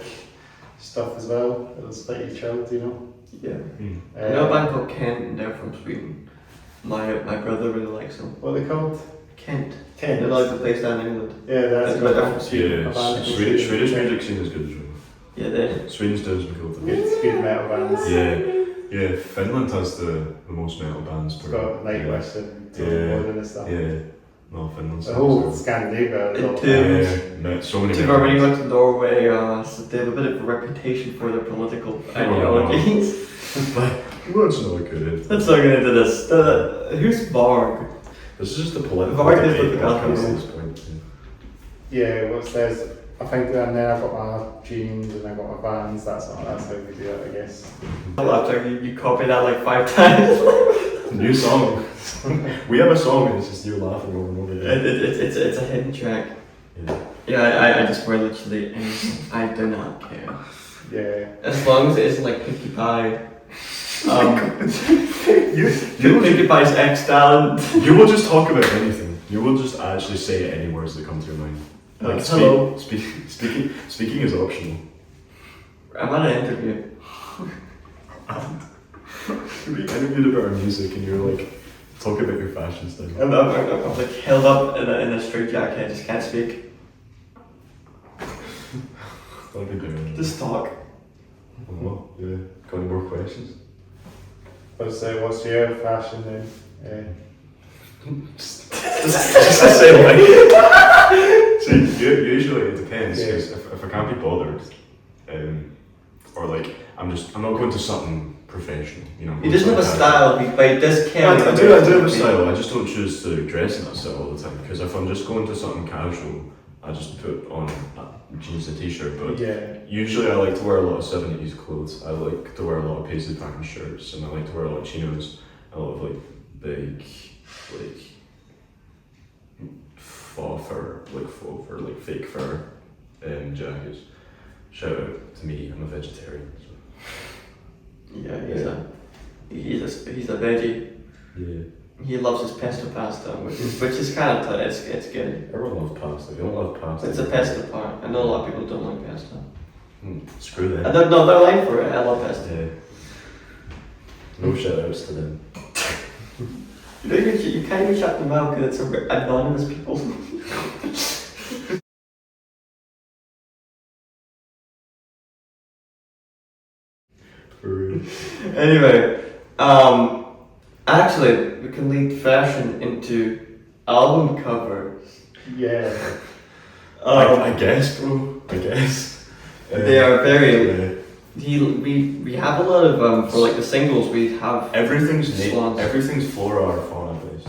stuff as well. It was pretty chilled, you know. Yeah. Mm. I know a band called Kent, and they're from Sweden. My brother really likes them. What are they called? Kent. Kent. They're like the place down in England. Yeah, that's They're what from I'm Sweden. a band from Swedish Sweden. music scene is good as well. Yeah, they. Sweden's does some cool things. Good, good metal bands. Yeah, Finland has the most metal bands. It's got Nightwish and Yeah. Tool and stuff. Yeah, no, Finland's The whole Scandinavia is all It is. Yeah, so many Too metal far when you bands. went to Norway, so they have a bit of a reputation for their political ideologies. Let's not get into Let's not get into this. Who's Varg? This is just the political Varg is debate with the podcast Gotham. at this point. Yeah, what says, I think, and then I've got my jeans and I've got my bands, that's how we do it, I guess. After you copy that like 5 times. New song. We have a song and it's just you laughing over and over again. It's a hidden track. Yeah. Yeah, I just wear literally anything. I do not care. Yeah. As long as it isn't like Pinkie Pie. You Pinkie Pie's ex-talent. You will just talk about anything. You will just actually say any words that come to your mind. Like Hello. speaking is optional. I'm on an interview. You're being interviewed about our music and you're like, talk about your fashion style. I'm like held up in a straight jacket. I just can't speak. That'll be doing. Just talk. Oh, yeah. Got any more questions? So what's your fashion then? Just the same way. So usually it depends, because if I can't be bothered, or like I'm not going to something professional, you know. He doesn't have a style, but he does care. I do have a style. I just don't choose to dress in that style all the time, because if I'm just going to something casual, I just put on jeans and t-shirt. But usually I like to wear a lot of 70s clothes. I like to wear a lot of paisley pattern shirts, and I like to wear a lot of chinos, a lot of like big like faux fur, like fake fur jackets. Shout out to me, I'm a vegetarian. So. Yeah, he's a veggie. Yeah. He loves his pesto pasta, which is kind of it's good. Everyone loves pasta. If you don't love pasta, It's a pesto part. I know a lot of people don't like pesto. Screw them. I don't know, they're like for it. I love pesto. Yeah. No shout outs to them. You can't even shut them out because it's anonymous people. For real. Anyway, actually, we can lead fashion into album covers. Yeah. I guess, bro. I guess. They are very. We have a lot of for like the singles we have. Everything's swans. everything's flora or fauna based.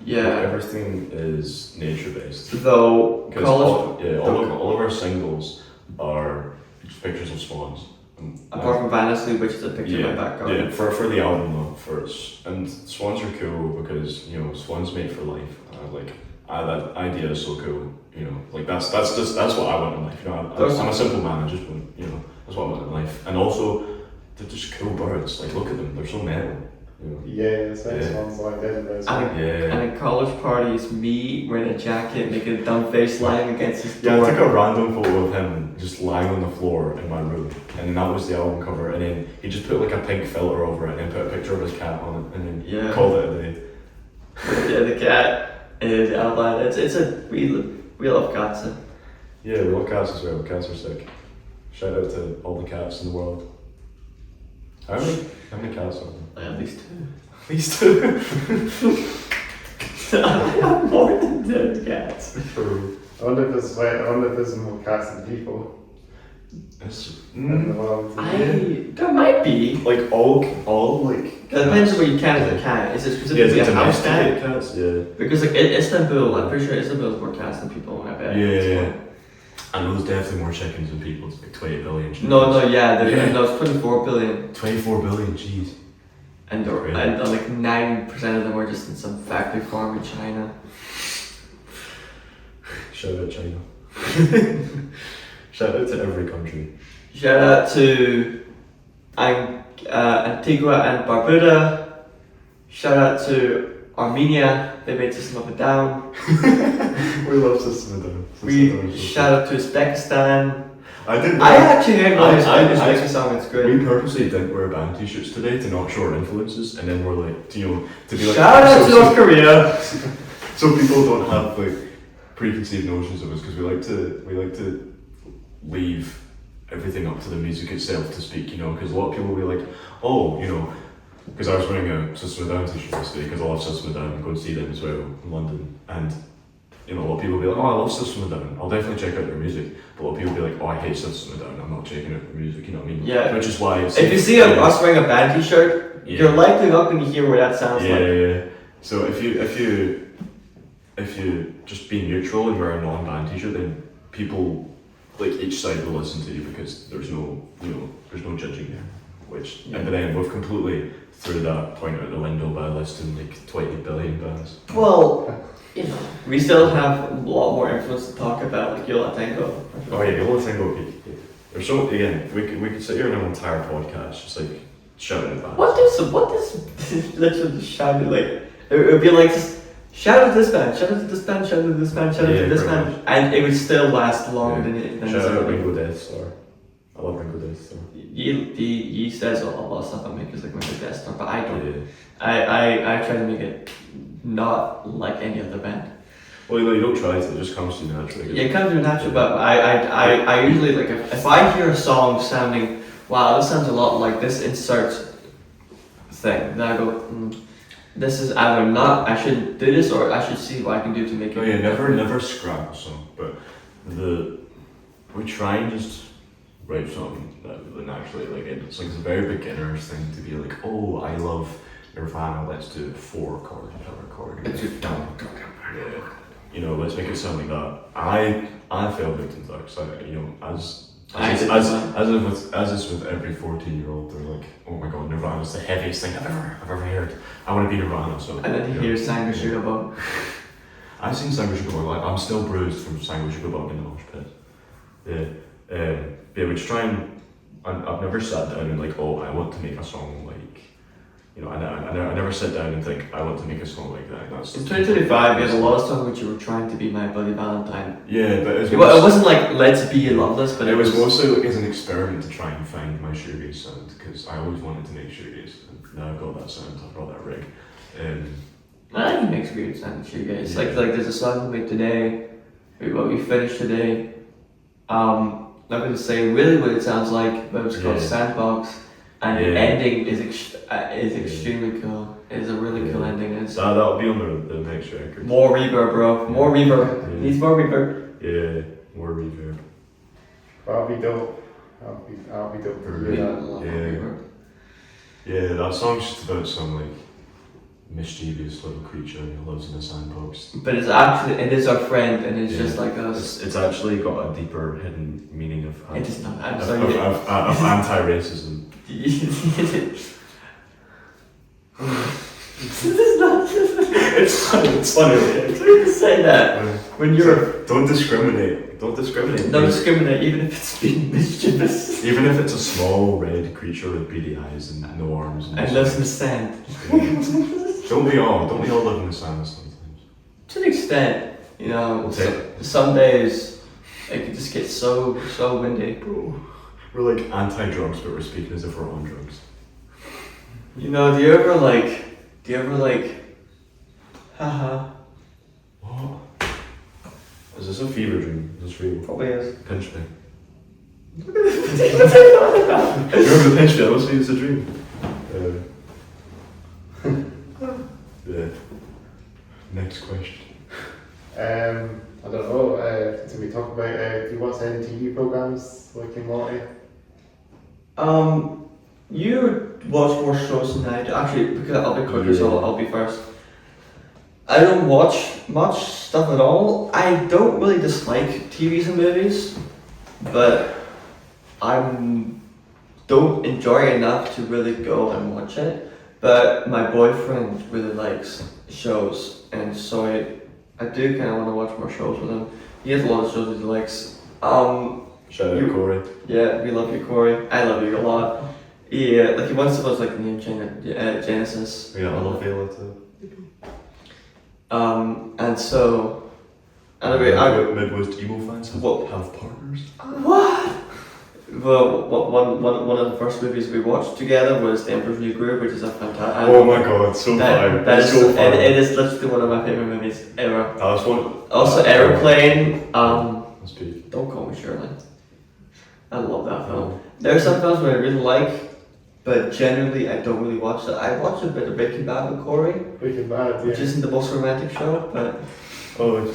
Yeah. Like, everything is nature based. Though Because college. all of our singles are just pictures of swans. Apart from Vanity, which is a picture of my back garden. Yeah, for the album though, first. And swans are cool because, you know, swans mate for life. That idea is so cool. You know, like that's what I want in life. You know, I'm a simple man. I just want, you know, that's what I want in life. And also, they're just cool birds. Like, look at them. They're so metal. You know? Yeah, sounds like that. And a college party is me wearing a jacket, making a dumb face lying against his door. Yeah, I took a random photo of him just lying on the floor in my room, and then that was the album cover. And then he just put like a pink filter over it, and then put a picture of his cat on it, and then called it a day. Yeah, the cat is the outline. We love cats. Yeah, we love cats as well. Cats are sick. Shout out to all the cats in the world. How many cats are there? At least two. At least two. I have more than 2 cats. I wonder if there's more cats than people in the world. There might be. Like all like. It depends on what you count as a cat. Is it specifically a house cat? Cats, yeah. Because like Istanbul, I'm pretty sure Istanbul has more cats than people. I bet. Yeah. And there's definitely more chickens than people. It's like 20 billion chickens. No, it's 24 billion. 24 billion, jeez. And like 9% of them are just in some factory farm in China. Shout out China. Shout out to every country. Shout out to Antigua and Barbuda. Shout out to Armenia. They made System Up and Down. We love System of a Down. We shout out to Uzbekistan. I actually heard one Uzbekistan song. It's good. We purposely didn't wear band t-shirts today to not show our influences, and then we're like, to be like. Shout out to North Korea. So people don't have like preconceived notions of us, because we like to leave everything up to the music itself to speak. You know, because a lot of people will be like, oh, you know. Because I was wearing a System of a Down t-shirt yesterday, because I love System of a Down and go and see them as well in London. And, you know, a lot of people will be like, oh, I love System of a Down, I'll definitely check out their music. But a lot of people will be like, oh, I hate System of a Down, I'm not checking out their music, you know what I mean? Yeah. Which is why if you see us wearing a band t-shirt, you're likely not going to hear what that sounds like. Yeah. So if you just be neutral and wear a non-band t-shirt, then people, like, each side will listen to you, because there's no judging there. But then we've completely threw that point out the window by listing like 20 billion bands. Well, you know, we still have a lot more influence to talk about, like Yola Tango. Oh yeah, Yola Tango. There's so again, we could sit here in an entire podcast just like shouting at bands. What does literally shouting like? It would be like just shout out to this band, shout out to this band, shout out to this band, shout out to this band, much. And it would still last longer than shout out Ringo Death Star. I love Ringo Death Star. He says a lot of stuff I make is like Ringo Death Star, but I don't. Yeah. I try to make it not like any other band. Well, you don't try to, it just comes to you naturally. Yeah, it comes to me naturally, but I usually, like, if I hear a song sounding, wow, this sounds a lot like this, insert thing that I go, this is either not, I should do this, or I should see what I can do to make it. Oh yeah, never scrap a song, but we try and just write something that naturally, like it's like a very beginner's thing to be like, oh, I love Nirvana, let's do 4 chord, power chord. It's just dumb. Yeah, you know, let's make it sound like that. I fell victim to that, because you know, as is with every 14-year-old, they're like, oh my god, Nirvana's the heaviest thing I've ever heard. I want to be Nirvana. So And then he hears Sang Sugar Bug. I've seen Sang Sugar Bug live. I'm still bruised from Sang Sugar Bug in the mosh pit. Yeah, we just try and I've never sat down and like, oh, I want to make a song like, you know, I never sit down and think, I want to make a song like that. That's in 2025, you had a lot of songs which you were trying to be My Bloody Valentine. Yeah, but it wasn't like Let's Be Loveless, but it was mostly like as an experiment to try and find my shoegaze sound, because I always wanted to make shoegaze, and now I've got that sound, I've got that rig. I think he makes weird sound shoegaze. Like there's a song we made today, what we finished today. I'm not going to say really what it sounds like, but it's called Sandbox. And the ending is extremely cool. It's a really cool ending. That'll be on the next record. More reverb, bro. More reverb. Yeah. Needs more reverb. Yeah, more reverb. That'll be dope. I'll be dope to hear that. Yeah, that song's just about some like mischievous little creature who lives in a sandbox. But it is our friend, and it's just like us. It's actually got a deeper hidden meaning of anti-racism. It's funny. It's weird to say that when you're. Don't discriminate. Don't discriminate. Don't discriminate, even if it's being mischievous. Even if it's a small red creature with beady eyes and no arms. And lives in the sand. Don't we all live in the sand sometimes? To an extent, you know. Some days it can just get so windy. Bro, we're like anti-drugs, but we're speaking as if we're on drugs. You know, do you ever like, haha. What? Is this a fever dream? Is this real? Probably is. Pinch me. Remember the pinch me? I was saying it's a dream. Yeah. Next question. I don't know. Did we talk about? Do you watch any TV programs like in Morty? You watch more shows than I do. Actually, because I'll be quicker, so I'll be first. I don't watch much stuff at all. I don't really dislike TVs and movies, but I don't enjoy it enough to really go and watch it. But my boyfriend really likes shows, and so I do kind of want to watch more shows with him. He has a lot of shows that he likes. Shout out Corey. Yeah, we love you, Corey. I love you a lot. Yeah, like he wants to watch like Neon Genesis. Yeah, I love Vela too. And so, Midwest emo fans have partners. What? Well, one of the first movies we watched together was The Emperor's New Groove, which is a fantastic. Oh my god, so fire! It is literally one of my favorite movies ever. That's one. Also, Aeroplane. Don't Call Me Shirley. I love that film. There are some films where I really like, but generally I don't really watch it. I watch a bit of Breaking Bad with Corey. Breaking Bad, yeah. Which isn't the most romantic show, but. Oh,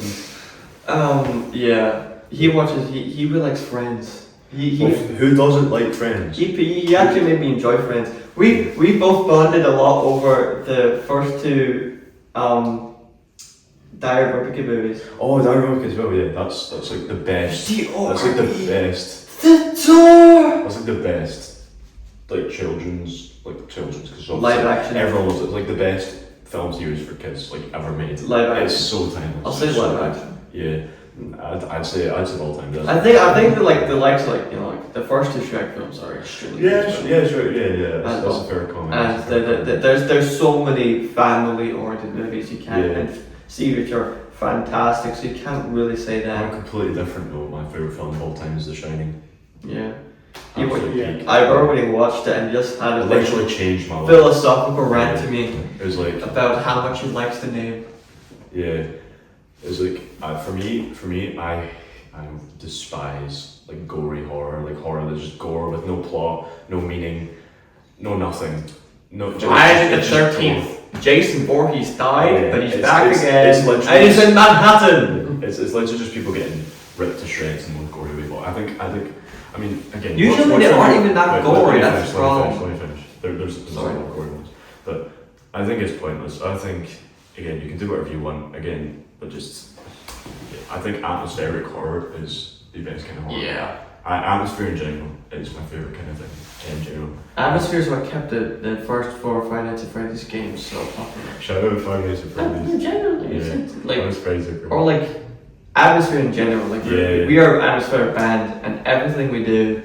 yeah. He watches. He really likes Friends. Who doesn't like Friends? He actually made me enjoy Friends. We both bonded a lot over the first two Diary of a Wimpy movies. Oh, Diary of a Wimpy as well. Yeah, that's like the best. That's like the best. The door. That's like the best. Like children's because live action. Everyone loves it. It's like the best film series for kids like ever made. Live action. It's so timeless. I'll say live action. Yeah. I'd say all time. I think the likes like the first two Shrek films are extremely good. Sure, yeah. That's a fair comment. And there's so many family oriented movies you can't see which are fantastic, so you can't really say that. I'm completely different though. My favourite film of all time is The Shining. Yeah. I've already watched it and just had a literally changed my life. Philosophical rant to me. It was like about how much he likes the name. Yeah. It's like for me, I despise like gory horror, like horror that's just gore with no plot, no meaning, no nothing. No, Friday the it's just 13th. Jason Voorhees died, Yeah, but he's it's- back it's- again. it's literally- And he's in Manhattan. It's literally just people getting ripped to shreds and more gory way. But I mean, again. Usually what's they your aren't favorite- even that wait, gory, let me that's finish, the let me problem. finish. There's Sorry. a lot of gory ones, but I think it's pointless. I think again you can do whatever you want again, but just I think atmospheric horror is the best kind of horror. Yeah. Atmosphere in general is my favorite kind of thing in general. Atmosphere is what kept the first 4 Five Nights at Freddy's games so popular. Shout out Five Nights at Freddy's. Generally, Yeah. it's like, Those Freddy's are great. or like atmosphere in general. Like Yeah. we are an atmospheric band, and everything we do,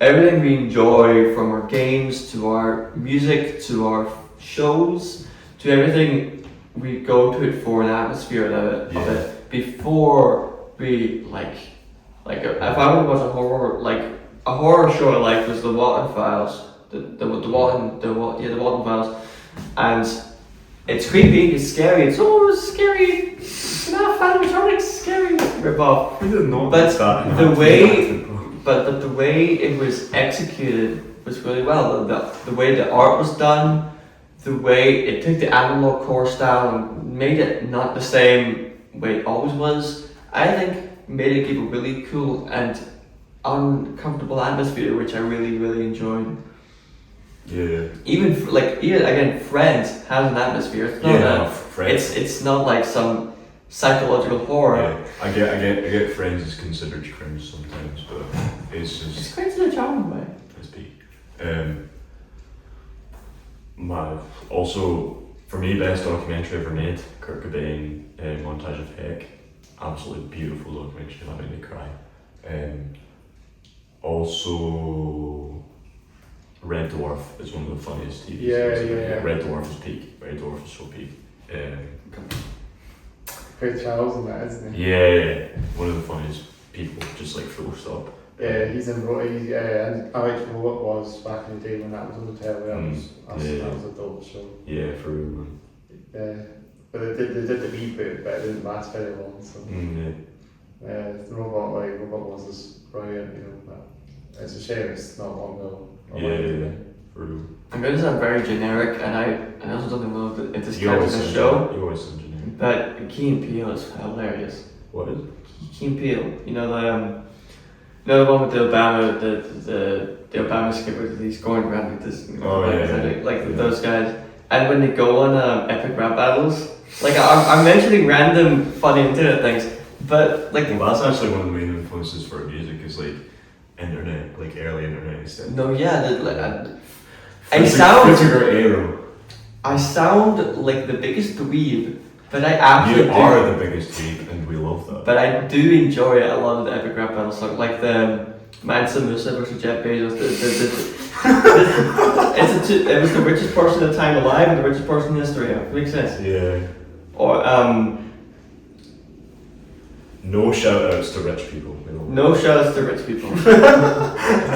everything we enjoy, from our games to our music to our shows to everything, we go to it for an atmosphere of it before we like if I would watch a horror show I liked was the Walton Files, the Walton Files, and it's creepy, it's scary, it's scary. It's not animatronics, scary rip-off. We didn't know But that. the way, but the way it was executed was really well. The way the art was done, the way it took the analog core style and made it not the same way it always was, I think made it give a really cool and uncomfortable atmosphere, which I really, really enjoyed. Yeah. Even again, Friends has an atmosphere. It's not Friends. it's not like some psychological horror. Yeah. I get Friends is considered cringe sometimes, but it's just It's crazy in a charming way. it's peak. Also for me, best documentary ever made, Kurt Cobain, Montage of Heck. Absolutely beautiful documentary that made me cry. Also, Red Dwarf is one of the funniest TV series. Yeah. Red Dwarf is peak. Red Dwarf is so peak. Great Charles and that, isn't he? Yeah, one of the funniest people, just like full stop. Yeah, he's in Rotty, and I liked what it was back in the day when that was on the telly. That was a dope show. Yeah, for real, man. Yeah, but they did the reboot, but it didn't last very long. So the robot was just brilliant, but it's a shame it's not long ago. Yeah, for real. I'm going to sound very generic, and I also don't know if it's You always a sound show, You always sound generic. but Key and Peele is hilarious. What is it? Key and Peele, the one with the Obama, the Obama skipper that he's going around with this, those guys, and when they go on epic rap battles, I'm mentioning random funny internet things, but Well, that's actually one of the main influences for music is internet, early internet stuff. no, I sound like the biggest dweeb, but I actually You are the biggest tweet, and we love that. But I do enjoy a lot of the epic rap battles, like the Mansa Musa versus Jeff Bezos. It was the richest person at the time alive and the richest person in history. It makes sense. Yeah. Or No shout outs to rich people. no shoutouts to rich people.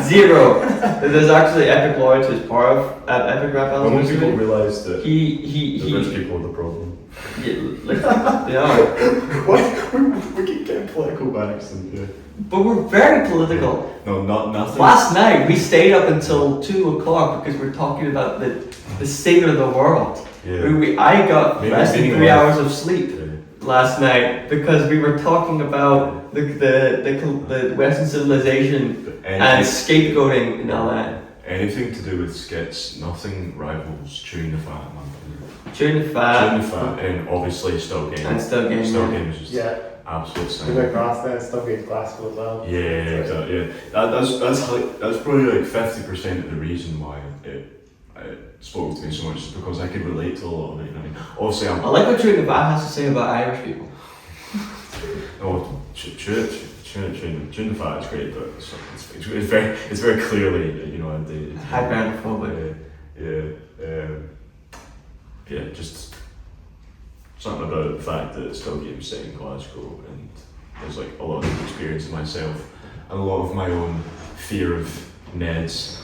Zero. There's actually epic lore to his part of epic rap battles. When people realise that he the rich people are the problem. They are. What? We keep getting political by accident, yeah. But we're very political. No, nothing. Last night we stayed up until 2 o'clock because we're talking about the state of the world. Yeah. I got Maybe less than meaning 3 life. hours of sleep last night because we were talking about the Western civilization and scapegoating and all that. Anything to do with skits, nothing rivals Chewing the Fat, man. Chewing the Chewing fat the Fat, and obviously Still Game. and still getting Still it. Game is just absolute We sound. went past that, stuff gets classical as well. Yeah, exactly. Yeah, that's probably 50% of the reason why it spoke to me so much, is because I could relate to a lot of it. Obviously, I like what Chewing the Fat has to say about Irish people. Chewing the Fat is great, but it's very clearly outdated. Hyperphobic. Just something about the fact that it's still getting set in Glasgow, and there's a lot of experience in myself, and a lot of my own fear of Neds,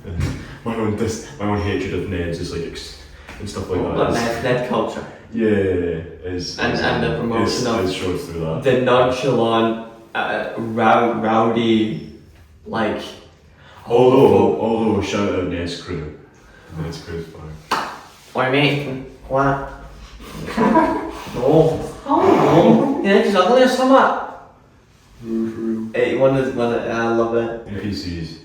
and my own hatred of Neds is and stuff like that. Net culture. And the promotion of shows through that. the nonchalant, rowdy, Although shout out Ned's crew, That's great fire. Oi mate, what? No. No. Yeah, just ugly or something. Hey, one is one. I love it. NPCs.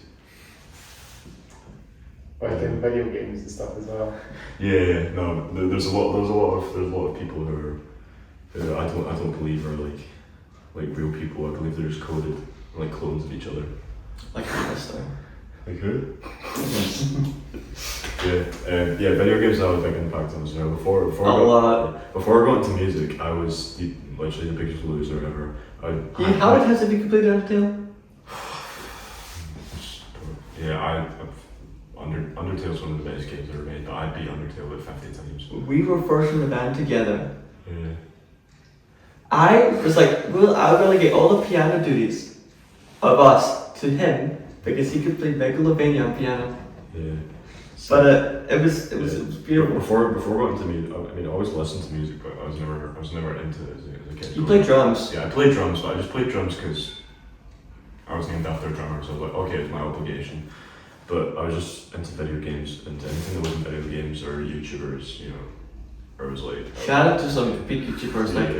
Like in video games and stuff as well. Yeah, no, there's a lot of people who I don't believe are like real people. I believe they're just coded, like clones of each other. Like this thing. Like who? Yeah, video games have a big impact on us. You know, before I got into music, I was literally the biggest loser ever. How it has to be completely Undertale? Yeah, Undertale's one of the best games ever made, but I beat Undertale like 50 times. We were first in the band together. Yeah. I was like, well, I'll relegate all the piano duties of us to him because he could play Megalovania on piano. Yeah. But it was beautiful. Before I got into music, I mean, I always listened to music, but I was never into it as a kid. You played drums. Yeah, I played drums, but I just played drums because I was named after a drummer, so I was like, okay, it's my obligation. But I was just into video games, and anything that wasn't video games or YouTubers, you know, I was like... Shout out to some big YouTubers like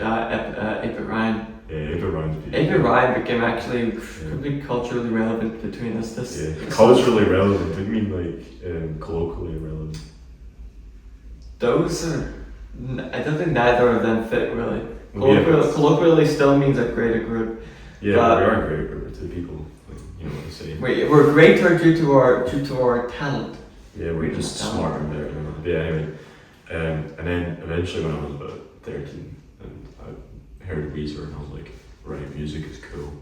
Epic Ryan. Yeah, Epic Ryan's beautiful. Epic Ryan became actually completely culturally relevant between us. Culturally relevant, what do you mean like colloquially relevant? Those are... I don't think neither of them fit really. Colloquially still means a greater group. Yeah, we are a great group to people. You know what I say. We're greater due to our talent. Yeah, we're just smart and better. Yeah, anyway. And then eventually when I was about 13, and I heard Weezer and I was like, right, music is cool.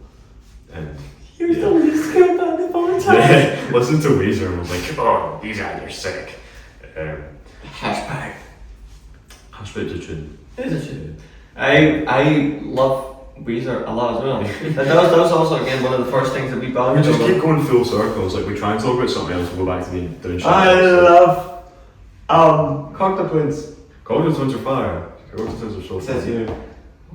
And You're the least cool band of all time. Yeah, listened to Weezer and was like, oh, these guys are sick. Hashtag to tune. Is it true? I love Weezer a lot as well. that was also again one of the first things that we We bonded just over. keep going full circles. Like we try and talk about something else, we'll go back to me doing shit. I love Cocktail Twins. Cocktail Twins are fire. Cocktail Twins are so Says fun. you.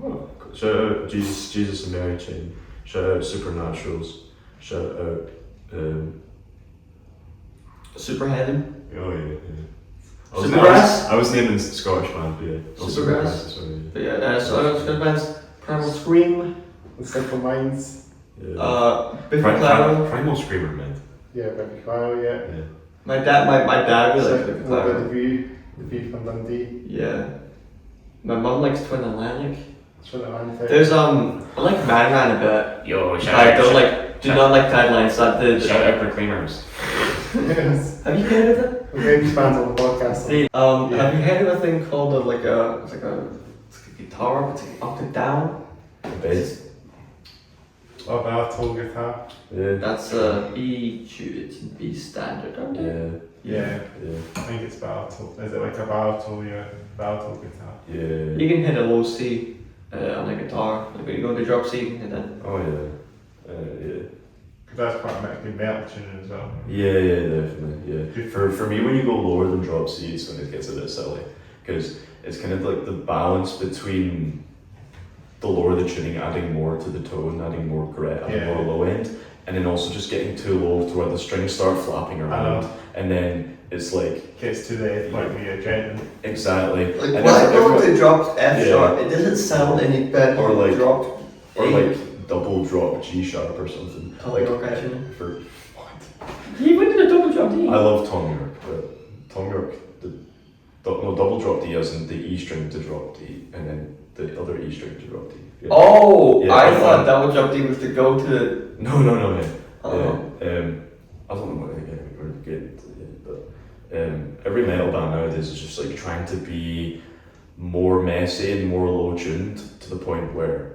Oh, shout out Jesus and Mary Chain. Shout out Supernaturals. Shout out Superheaven. Oh yeah. Supergrass? I was naming Scottish band, but yeah. Oh, Supergrass. Sorry. But yeah, so good bands. Primal Scream. The Simple Minds. Yeah. Biffy Clyro. Primal Screamer, man. Yeah, Biffy Clyro, yeah. Yeah. My dad really likes Biffy What about Clyro. the View from Dundee? Yeah. My mum likes Twin Atlantic. That's what I'm thinking. There's I like Mad Man a bit. Yo, I do not like taglines. That the Shout out Proclaimers. Yes. Have you heard of it? The greatest bands on the podcast. Have you heard of a thing called it's like a guitar, but it's like up and down? Bass. Oh, Bartol guitar. Yeah. That's B standard, aren't they? Yeah. Yeah. I think it's Bartol. Is it like a Bartol? Yeah, Bartol guitar. Yeah. You can hit a low C on a guitar. Like when you go to drop C, you can hit that. Oh yeah. Yeah. That's quite a good metal tune as well. Yeah, definitely. Yeah. For me, when you go lower than drop C, it's when it gets a bit silly, because it's kind of like the balance between the lower the tuning, adding more to the tone, adding more grit, adding more low end, and then also just getting too low to where the strings start flapping around, and then it's like gets to the like the gentleman. Exactly. Like and why go to drop F sharp? It doesn't sound any better. Or like drop like double drop G sharp or something. Tom like York actually. For what? He went to the double drop D. I love Tom York, but Tom York double drop D as in the E string to drop D, and then the other E string to drop D. Yeah. Oh, Yeah, I thought double drop D was to go to. No, man. Oh. I don't know what we're getting to yet, but every metal band nowadays is just like trying to be more messy and more low tuned to the point where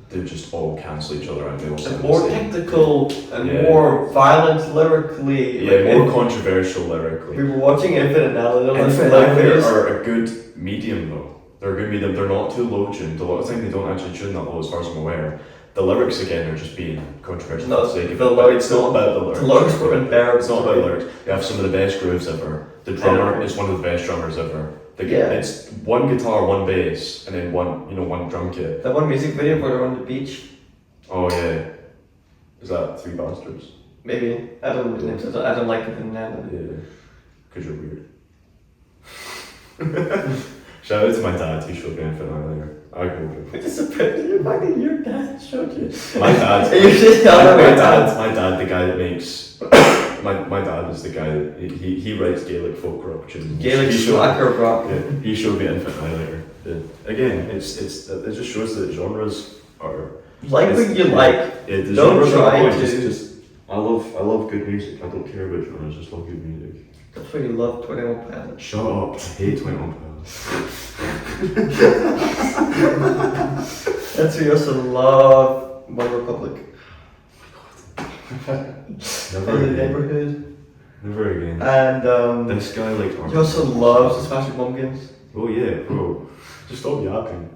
they just all cancel each other out. They all sound More the same. technical and more violent lyrically. Yeah, more controversial lyrically. We were watching Infinite Analysis. Infinite Analysis are a good medium though. They're a good medium. They're not too low tuned. A lot of times they don't actually tune that low, as far as I'm aware. The lyrics again are just being controversial. No, for the sake of the it, but lyrics- it's not about the lyrics. The lyrics were unbearable. It's not about the lyrics. They have some of the best grooves ever. The drummer is one of the best drummers ever. It's one guitar, one bass, and then one drum kit. That one music video where they're on the beach. Oh yeah. Is that Three Bastards? Maybe I don't like it in that. Yeah. because you're weird. Shout out to my dad, he showed me Infinite Annihilator. I go with it. It's a bit, fucking your dad showed you. My dad, You're just my dad, the guy that makes. My dad is the guy that he writes Gaelic folk rock tunes. Gaelic slacker rock. Yeah, he showed me Infinite Annihilator. Yeah. Again, it just shows that genres are Like what you like. Yeah, the Don't genres are try always to. just I love good music. I don't care about genres. I just love good music. That's why you love 21 Pilots. Shut up! I hate 21 Pilots. That's why you also love One Republic. Never In the again. Neighborhood. Never again. And This guy liked he also loves the Smashing Pumpkins. Oh yeah, bro. Just stop yapping.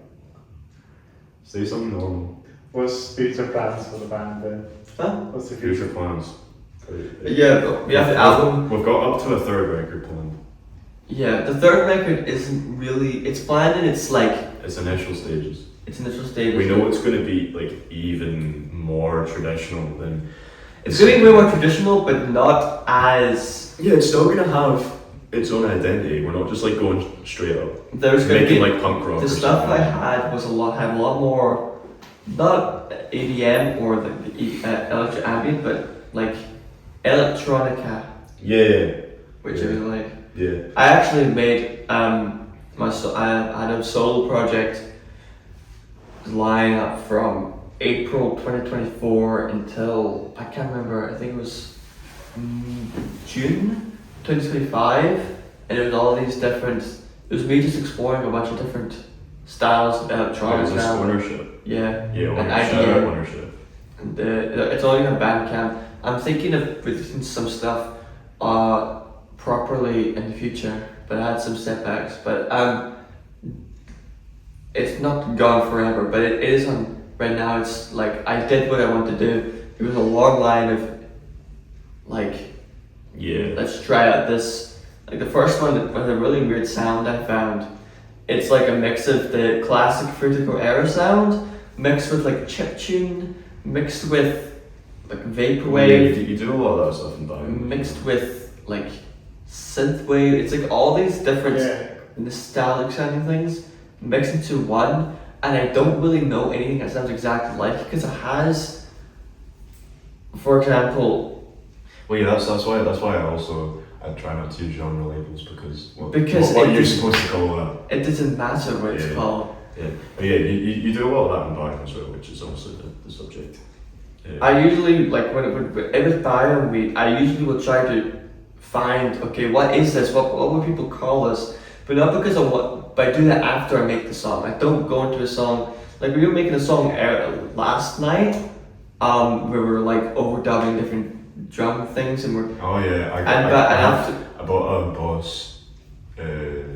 Say something normal. What's future plans for the band then? Huh? What's the future? Future plans. Yeah, but we have the album. We've got up to a third record planned. Yeah, the third record isn't really. It's planned and it's like. It's initial stages. It's initial stages. We know it's going to be like even more traditional than. It's going to be way more traditional, but not as. Yeah, it's still going to have its own identity. We're not just like going straight up. There's going to Making be like punk rock. the or stuff something. I had was had a lot more, not EDM or the electro ambient, but like electronica, Yeah. which Yeah. I really like. Yeah. I actually made I had a solo project line up from April 2024 until I can't remember. I think it was June 2025, and it was all these different. It was me just exploring a bunch of different styles of Oh, electronics. is this now. ownership? Yeah. Yeah, And ownership. Shout out ownership. And it's only on Bandcamp. I'm thinking of releasing some stuff properly in the future, but I had some setbacks. But it's not gone forever, but it is on right now. It's like I did what I wanted to do. It was a long line of like, Yeah. let's try out this. Like the first one with a really weird sound I found. It's like a mix of the classic Fruitico era sound mixed with like chiptune, mixed with like vaporwave, You do a lot of that stuff in Biome. mixed with like synthwave. It's like all these different nostalgic sounding things mixed into one, and I don't really know anything that sounds exactly like it because it has, for example. Well, yeah, that's why I try not to use genre labels because what It are you is- supposed to call that? It doesn't matter what it's Yeah. called. Yeah, but yeah, you do a lot of that in Biome as well, which is also the subject. Yeah. I usually like when with Biome, I usually will try to find what is this? What would people call this? But not because of what. But I do that after I make the song. I don't go into a song like we were making a song last night. We were like overdubbing different drum things and we're. Oh yeah, I bought a Boss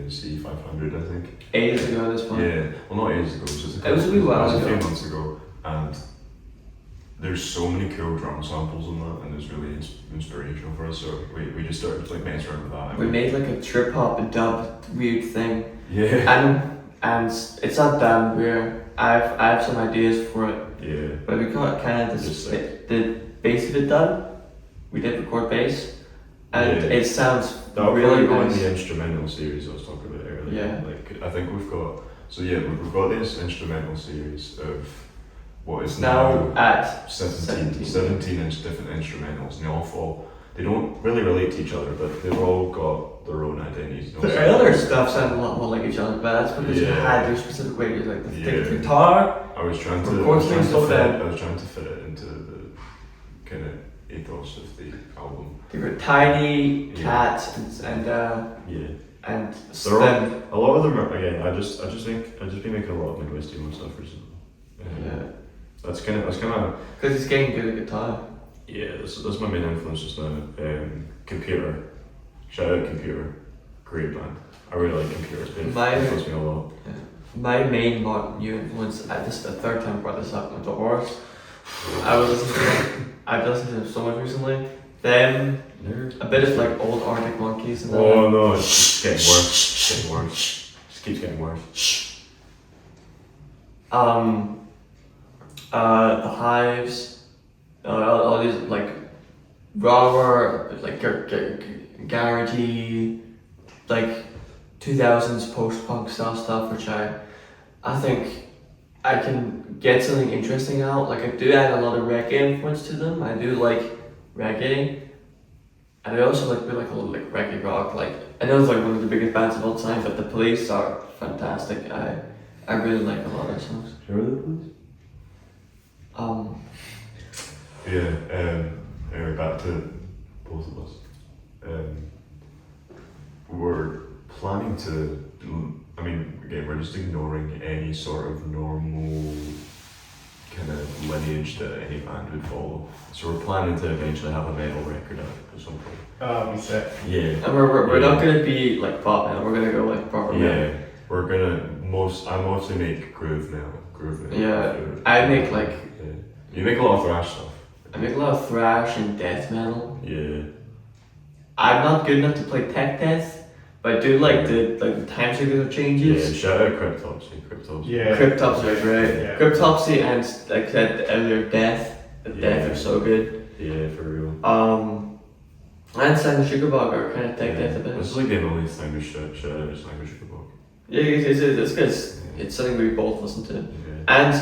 C500, I think. Ages ago at this point. Yeah, well not ages ago, it was just It was a wee while it was a ago. few months ago, and there's so many cool drum samples on that, and it's really inspirational for us. So we just started like messing around with that. We made like a trip hop and dub weird thing. Yeah. And it's not done. I have some ideas for it. Yeah. But we got kind of the bass of it done. We did record bass, and Yeah. it sounds That'll really probably go in nice. the instrumental series I was talking about earlier. Yeah. Like I think we've got we've got this instrumental series of what is Now now at 17 17. different instrumentals, and they all fall. They don't really relate to each other, but they've all got their own identities. The other stuff sounded a lot more like each other, but that's because you Yeah. had your specific way. You like the Yeah. guitar. I was trying to Record things slow down. I was trying to fit it into the kind of ethos of the album. They were tiny Yeah. cats and Yeah. and They're all- stem. A lot of them are again. I just think I've just been making a lot of linguistic stuff recently. Yeah, That's kind of because he's getting good at guitar. yeah. That's my main influence just now. Computer, shout out Computer, great band. I really like Computer. It's been My- influenced me a lot. My main new influence, this is the third time I brought this up, was the Horse. I've listened to them so much recently. Them, a bit of like old Arctic Monkeys and that. Oh no, it's just getting worse. It's getting worse. Just keeps getting worse. The Hives, all these like rawer, like garagey, like 2000s post-punk style stuff, which I think I can get something interesting out. Like I do add a lot of reggae influence to them. I do like reggae, and I also like a little like reggae rock. Like I know it's like one of the biggest bands of all time, but the Police are fantastic. I really like a lot of songs. Remember the Police? Yeah. Anyway, back to both of us. We're planning to. I mean, again, we're just ignoring any sort of normal kind of lineage that any band would follow. So we're planning to eventually have a metal record out at some point. Oh, we said. Yeah. And we're not gonna be like pop metal. We're gonna go like proper metal. Yeah. We're gonna I mostly make groove metal. Yeah. I make like. Yeah. You make a lot of thrash stuff. I make a lot of thrash and death metal. Yeah. I'm not good enough to play tech death, but I do like the time signature Yeah. changes. Shout out Cryptopsy. Yeah. Cryptopsy are great. Yeah. Cryptopsy and like I said earlier, death. The death are so good. Yeah, for real. And Simon Sugarbug are kind of tech death a bit. This is like the only thing we shout out Simon Sugarbug. Yeah, it's good. It's something we both listen to. Yeah. And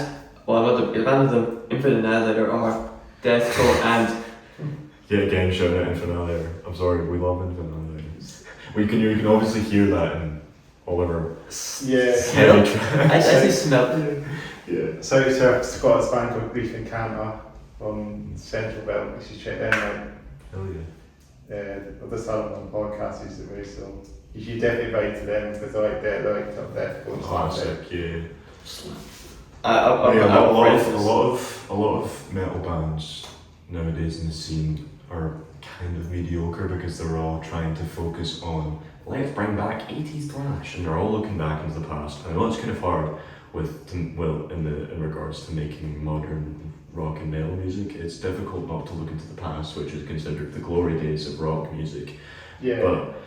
well, the band of them, Infinite Annihilator, are deathcore and. Yeah, again, shout out Infinite Annihilator. I'm sorry, we love Infinite Annihilator. You can obviously hear that in all of our Yeah. heavy tracks. I see smell. Yeah. So it's a Scottish band called Grief Encounter from Central Belt, which is check them out. Hell yeah. I've just had them on podcast recently, so you should definitely write to them because I like their top deathcore Classic, yeah. A A lot of metal bands nowadays in the scene are kind of mediocre because they're all trying to focus on let's bring back 80s thrash, and they're all looking back into the past. I know it's kind of hard in regards to making modern rock and metal music. It's difficult not to look into the past, which is considered the glory days of rock music. Yeah. But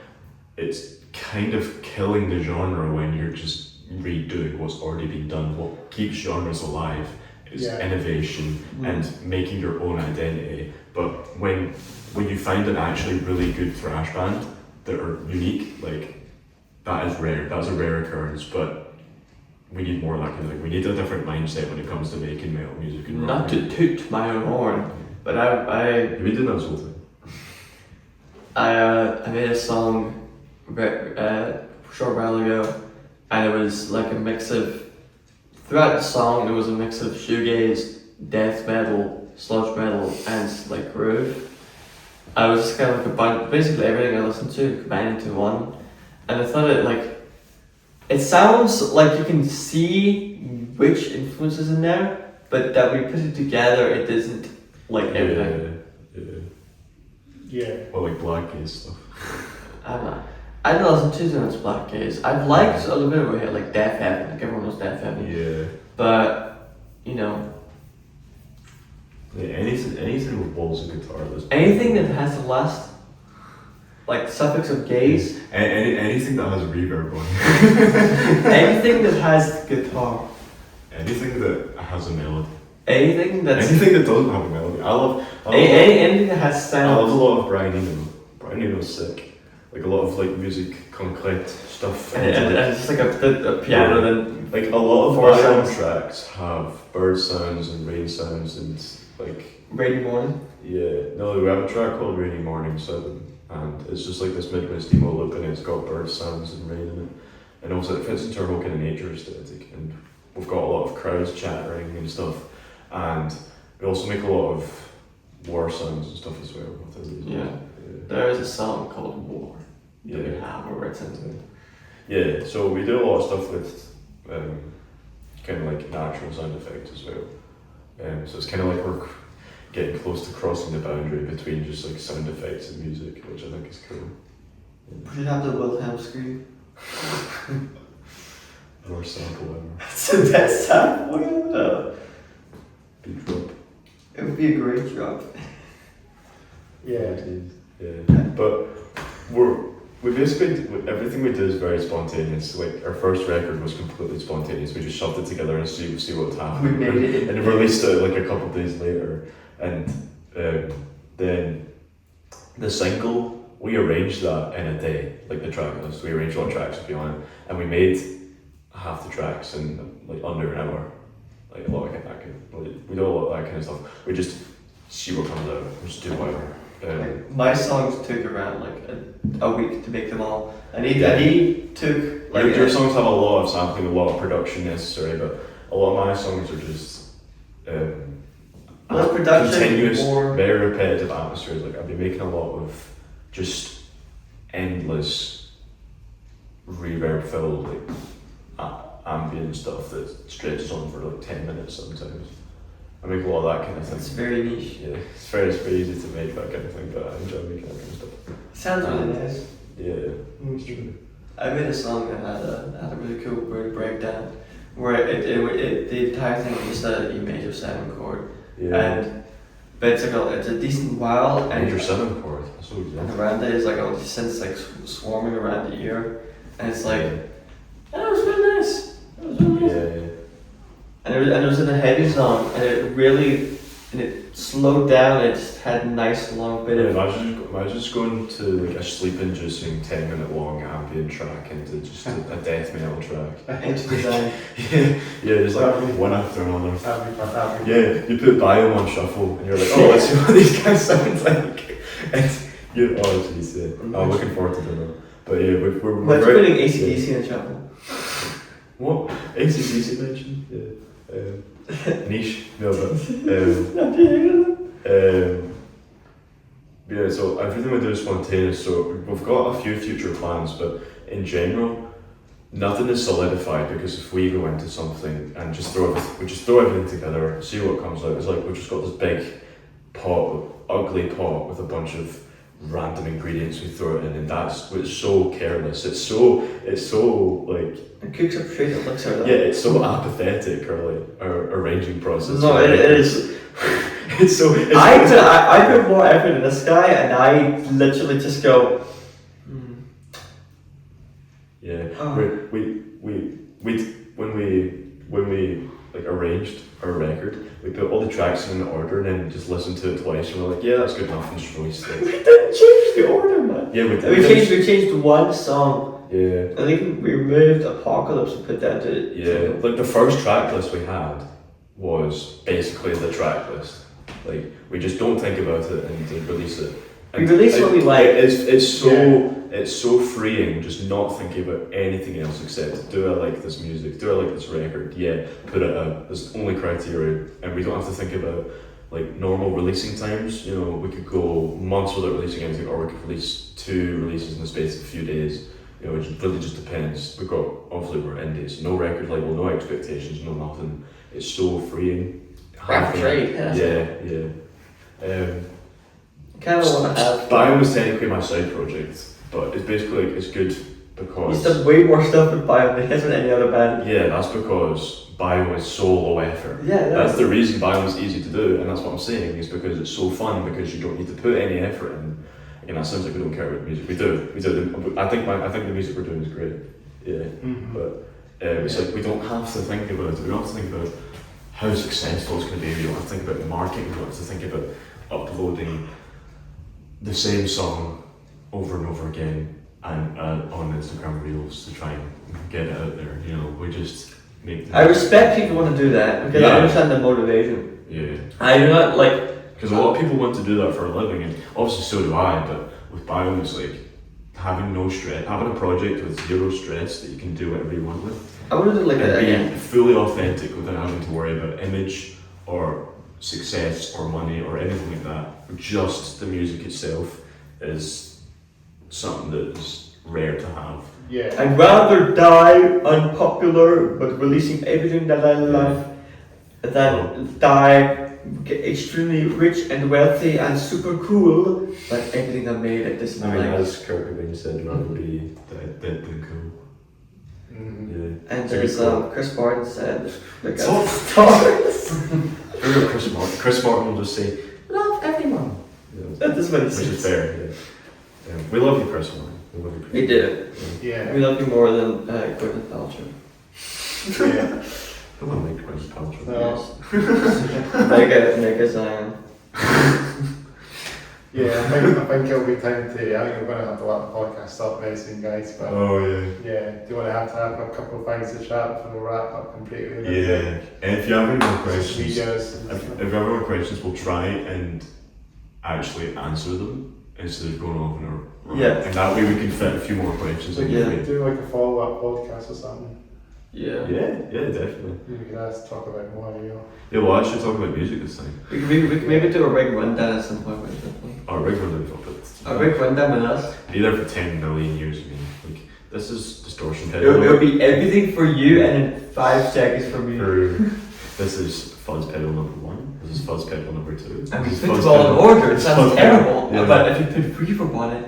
it's kind of killing the genre when you're just redoing what's already been done. What keeps genres alive is innovation and making your own identity. But when you find an actually really good thrash band that are unique, like that is rare. That's a rare occurrence. But we need more of that kind of thing. We need a different mindset when it comes to making metal music and rock Not to toot my own horn, but You've been doing that this whole thing. I made a song a short while ago, and it was like a mix of. Throughout the song, it was a mix of shoegaze, death metal, sludge metal, and like groove. I was just kind of like a bunch, basically everything I listened to combined into one, and I thought it sounds like you can see which influences in there, but that we put it together, it isn't like everything. Yeah. Or like black gaze stuff. I don't listen too much black gaze. I've liked a little bit of it, like Death Heaven, like everyone knows Death Heaven. Yeah. But, you know. Yeah, anything with balls and guitar. Anything that has the last, like, suffix of gaze. Anything that has reverb on it. Anything that has guitar. Anything that has a melody. Anything that doesn't have a melody. anything that has I love a sound. lot of Brian Eno. Brian Eno's sick. Like a lot of like music concrete stuff. And it's just like a piano then. Like a lot of Four Biome sounds. tracks have bird sounds and rain sounds and like. Rainy morning. Yeah, no, we have a track called Rainy Morning 7, and it's just like this Midwest emo look, and it's got bird sounds and rain in it, and also it fits into our whole kind of nature aesthetic, and we've got a lot of crowds chattering and stuff, and we also make a lot of war sounds and stuff as well. Yeah. There is a song called War that we Yeah. have where it's into it. Yeah, so we do a lot of stuff with kind of like natural sound effects as well. So it's kind of like we're getting close to crossing the boundary between just like sound effects and music, which I think is cool. We should have the Wilhelm scream. Worst sample ever. That's the best sample ever. Beat drop. It would be a great job. Yeah. Yeah, but we basically everything we do is very spontaneous. Like our first record was completely spontaneous. We just shoved it together and see what would happen. We made it. And released it like a couple of days later. And then the single we arranged that in a day, like the track list. We arranged all tracks if you want, and we made half the tracks in like under an hour. Like a lot of that kind of, we do a lot of that kind of stuff. We just see what comes out. We just do whatever. My songs took around like a week to make them all, and he took like your songs have a lot of sampling, a lot of production necessary, but a lot of my songs are just production, continuous, or very repetitive atmospheres. Like I've been making a lot of just endless reverb filled like ambient stuff that stretches on for like 10 minutes sometimes. I make a lot of that kind of thing. It's very niche. Yeah, it's very easy to make that kind of thing, but I enjoy making that kind of stuff. Sounds really nice. Yeah, it's true. I made a song that had a really cool word breakdown where the entire thing was just a E major 7 chord. Yeah. And basically it's a decent while and Major 7 chord. That's so good. and around it is like all these synths like swarming around the ear, and it's like it was really nice. It was really nice. Yeah. And it was in a heavy song, and it slowed down. It just had a nice long bit of. Imagine just going to like a sleep-inducing 10-minute long ambient track into just a death metal track. Into design. yeah, just like one after another. Yeah, you put Biome on shuffle, and you're like, oh, let's see what these guys sound like. And you, oh jeez, yeah. I'm looking forward to doing that. But yeah, we're What's putting AC/DC in a shuffle? What? AC/DC mentioned? Yeah. Niche, no, but yeah, so everything we do is spontaneous, so we've got a few future plans, but in general, nothing is solidified, because if we go into something and just throw everything together, see what comes out, it's like we've just got this big ugly pot with a bunch of random ingredients we throw it in, and it's so careless. It's so like It cooks up straight. It looks like that. yeah, it's so apathetic, our arranging process. No, it is. It's so. I put more effort in this guy, and I literally just go. Yeah, Oh. when we like arranged our record, we put all the tracks in order and then just listened to it twice, and we're like, yeah, that's good enough, and just released it. We didn't change the order, man. Yeah, we did. We changed one song. Yeah. I think we removed Apocalypse and put that to. Yeah, like the first track list we had was basically the track list. Like we just don't think about it and release it. We release what we like. It's so freeing just not thinking about anything else except do I like this music, do I like this record, yeah, put it out. There's only criteria, and we don't have to think about like normal releasing times. You know, we could go months without releasing anything, or we could release 2 releases in the space of a few days. You know, it really just depends. We're indies, no record label, no expectations, no nothing. It's so freeing. Free. Yeah. Kind of want to have. Biome was technically my side project, but it's basically like, it's good because. He's done way more stuff with Biome than he has with any other band. Yeah, that's because Biome is so low effort. Yeah, that's the reason Biome is easy to do, and that's what I'm saying, is because it's so fun, because you don't need to put any effort in. Again, that sounds like we don't care about the music. We do. I think the music we're doing is great. Yeah, but it's like we don't have to think about it. We don't have to think about how successful it's going to be. We don't have to think about the marketing. We don't have to think about uploading the same song over and over again and on Instagram Reels to try and get it out there. You know, we just make. I respect people who want to do that because I understand the motivation. Yeah. I do not like. Because a lot of people want to do that for a living, and obviously so do I. But with Biome, it's like having no stress, having a project with 0 stress that you can do whatever you want with. I want to do like being fully authentic without having to worry about image or success or money or anything like that. Just the music itself is something that is rare to have. Yeah. I'd rather die unpopular but releasing everything that I love than die extremely rich and wealthy and super cool but everything I made at this I moment. mean, as Kurt Cobain said, rather be dead than cool. Yeah. And there's Chris Martin said, look Top at stars. Chris Martin will just say, love everyone. That is what he Which says. is fair, yeah. We love you, Chris Martin. We love you, Chris. We do. Yeah. We love you more than Gwyneth Paltrow. Yeah. I don't like Gwyneth Paltrow. No. Mega Zion. Yeah, I think it'll be time to. I think we're going to have to let the podcast stop very soon, guys. But Oh yeah. yeah, do you want to have a couple of things to chat before we wrap up completely? Yeah. And if you have any more questions, Videos. if you have any more questions, we'll try and actually answer them instead of going off on our. Yeah. And that way we can fit a few more questions in. Yeah. Do like a follow-up podcast or something. Yeah. Yeah, definitely. We could talk about more. Yeah, well, I should talk about music this time. We could maybe do a rig rundown at some point. Oh, regular life, A rig rundown with us. be there for 10 million years, I mean. Like, this is distortion It'll be everything for you and then 5 seconds for me. This is fuzz pedal number 1. This is fuzz pedal number 2. And we This is put fuzz them all in pedal- order, it sounds fuzz terrible. pedal, yeah. But if you put reverb on it,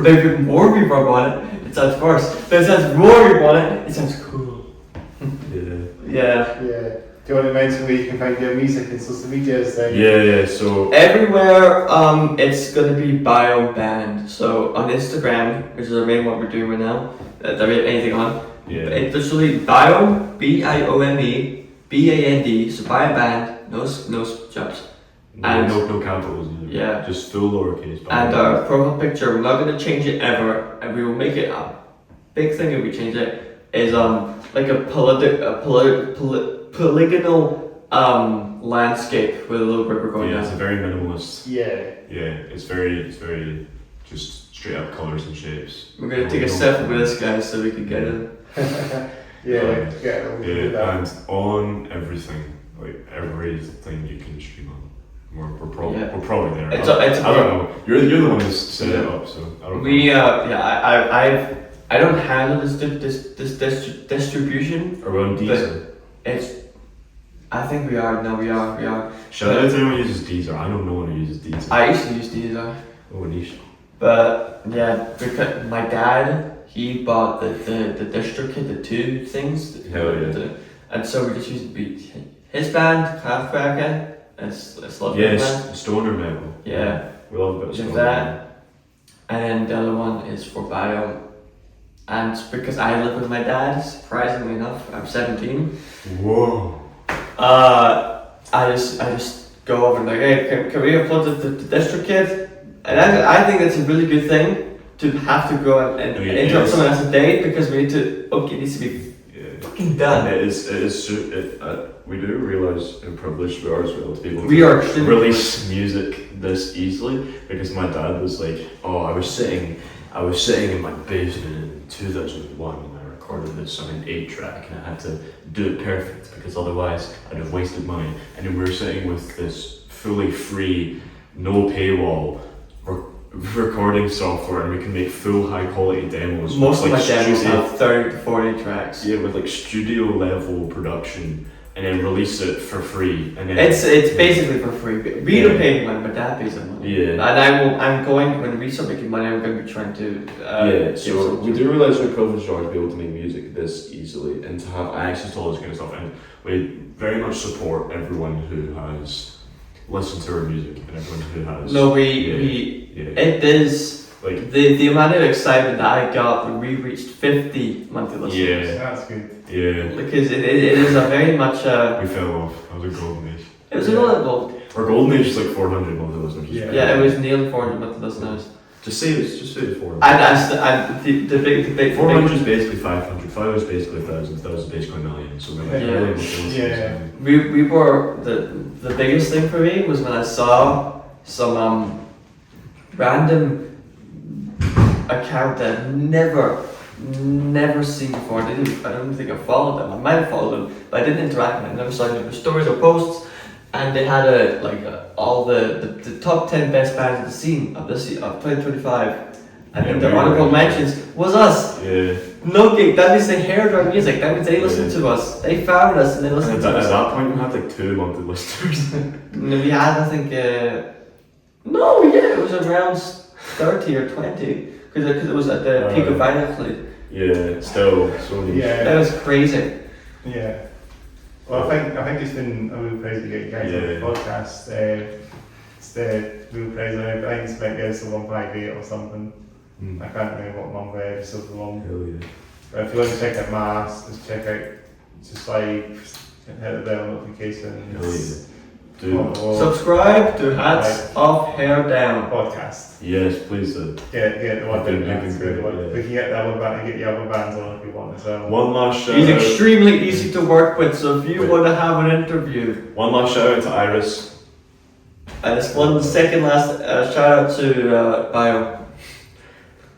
they put more reverb on it, it sounds worse. But it sounds more reverb on it, it sounds cool. Yeah. Yeah. Yeah. Do you want to mention where you can find your music and social medias then? Yeah, so. Everywhere, it's gonna be Biome Band. So on Instagram, which is our main one we're doing right now, that we have anything on. Yeah. It's literally Biome, Biome, BAND, so Biome Band, no jumps. And- no capitals either. Yeah. Just full lowercase. And our profile picture, we're not gonna change it ever, and we will make it a big thing if we change it, is like a polygonal landscape with a little river going Yeah, it's a down. very minimalist. Yeah. Yeah, it's very just straight up colours and shapes. We're gonna take a selfie with this guy so we can get it. Yeah, like to get it. Yeah, and on everything, like everything you can stream on. We're probably there. It's I a- don't know. You're the one who's set it up, so I don't We know. I don't handle this distribution. Are we on Deezer? It's I think we are. No, we are. Shout out to anyone who uses Deezer. I know no one who uses Deezer. I used to use these, Oh, niche. but yeah, because my dad he bought the DistroKid, the 2 things. Hell yeah. And so we just used his band, Kraftwerk. It's lovely. band. Yes, stoner metal. Yeah. We love a bit of Just stoner that. metal. And then the other one is for Biome. And because I live with my dad, surprisingly enough, I'm 17. Whoa. I just go over and like, hey, can we upload the DistroKid? And I think that's a really good thing to have to go and Yeah, interrupt yes. someone else's day because we need to. Okay, it needs to be Yeah. fucking done. It is. We do realise how privileged we are as well to be able We to are extremely release music this easily because my dad was like, oh, I was sitting in my basement in 2001 and I recorded this on an 8-track and I had to do it perfect because otherwise I'd have wasted money. And then we were sitting with this fully free, no paywall recording software and we can make full high quality demos. Most of with, my like, demos studio- have 30 to 40 tracks. yeah, with like studio level production and then release it for free. And then It's basically for free. We don't pay money, but dad pays them money. Yeah. And I'm going when we start making money. I'm going to be trying to. yeah, so we do realise how privileged we are to be able to make music this easily and to have access to all this kind of stuff. And we very much support everyone who has listened to our music and everyone who has. No, yeah. it is Like, the amount of excitement that I got when we reached 50 monthly listeners. Yeah. That's good. yeah, Because it is a very much. we fell off. That was a golden age. It was a little. Our golden age is like 400 monthly listeners. Yeah. Yeah, it was nearly 400 monthly listeners. Just say it's 400. And the big 400 is basically 500. 500 is basically 1,000. 1,000 is basically a million. So we're like Yeah. really much listeners. Yeah. We were the biggest thing for me was when I saw some random account that I'd never seen before. I don't think I followed them. I might have followed them, but I didn't interact with them. I never saw any of their stories or posts. And they had all the top 10 best bands of the scene of 2025. And Yeah, in the we were honorable really- mentions was us. Yeah. No gig. That means they heard our music. That means they listened to us. They found us and they listened At to us. that point, we had like 2 monthly listeners. No, we had, I think, it was around 30 or 20. Because it was at the peak of actually. Yeah, still so niche. Yeah. That was crazy. Yeah. Well, I think it's been a real praise to get you guys on the Yeah. podcast. It's the real praise. I think it's like episode 158 or something. Mm. I can't remember what number episodes are on. Hell yeah. But if you want to check out Mass, just check out subscribe, hit the bell notifications, Do Subscribe to Hats Off, Hair Down. podcast. yes, please. Get the one You've been that that's great, good. yeah. We can get the other band, get the other bands on if you want as well. One last shout He's out. extremely easy to work with, so if you Wait. want to have an interview. One last shout out to Iris. And it's one second last shout out to Bio.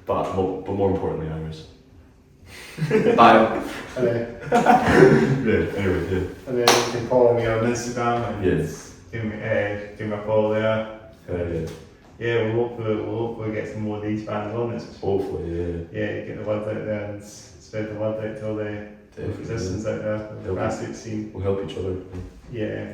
But more importantly, Iris. Bio. And then, Yeah. Anyway, yeah. and then you can follow me on Instagram and Yes. give me a follow there. Yeah. Yeah, we'll hopefully get some more of these bands on. It's Hopefully, yeah, get the word out there and spread the word out till the existence out there, the grassroots scene. we'll help each other. Yeah.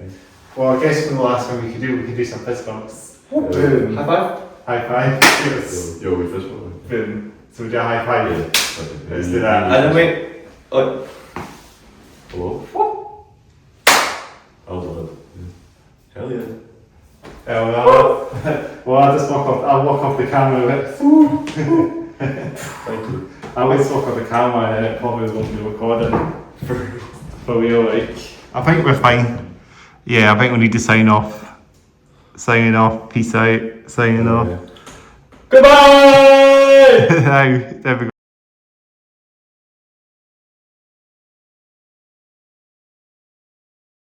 Well, I guess for the last one we could do some fist bumps. Boom. High five. High five. Yes. Yo, we first one. Boom. So we do a high five. Yeah. Let's do that. And then wait. Oh, Hello? That was loud. Yeah. Hell yeah. Well, I'll walk off the camera a bit. Thank you. I always walk off the camera and then it probably won't be recording for real. Like, I think we're fine. Yeah, I think we need to sign off. Signing off. Peace out. Signing off. Goodbye! Now, there we go.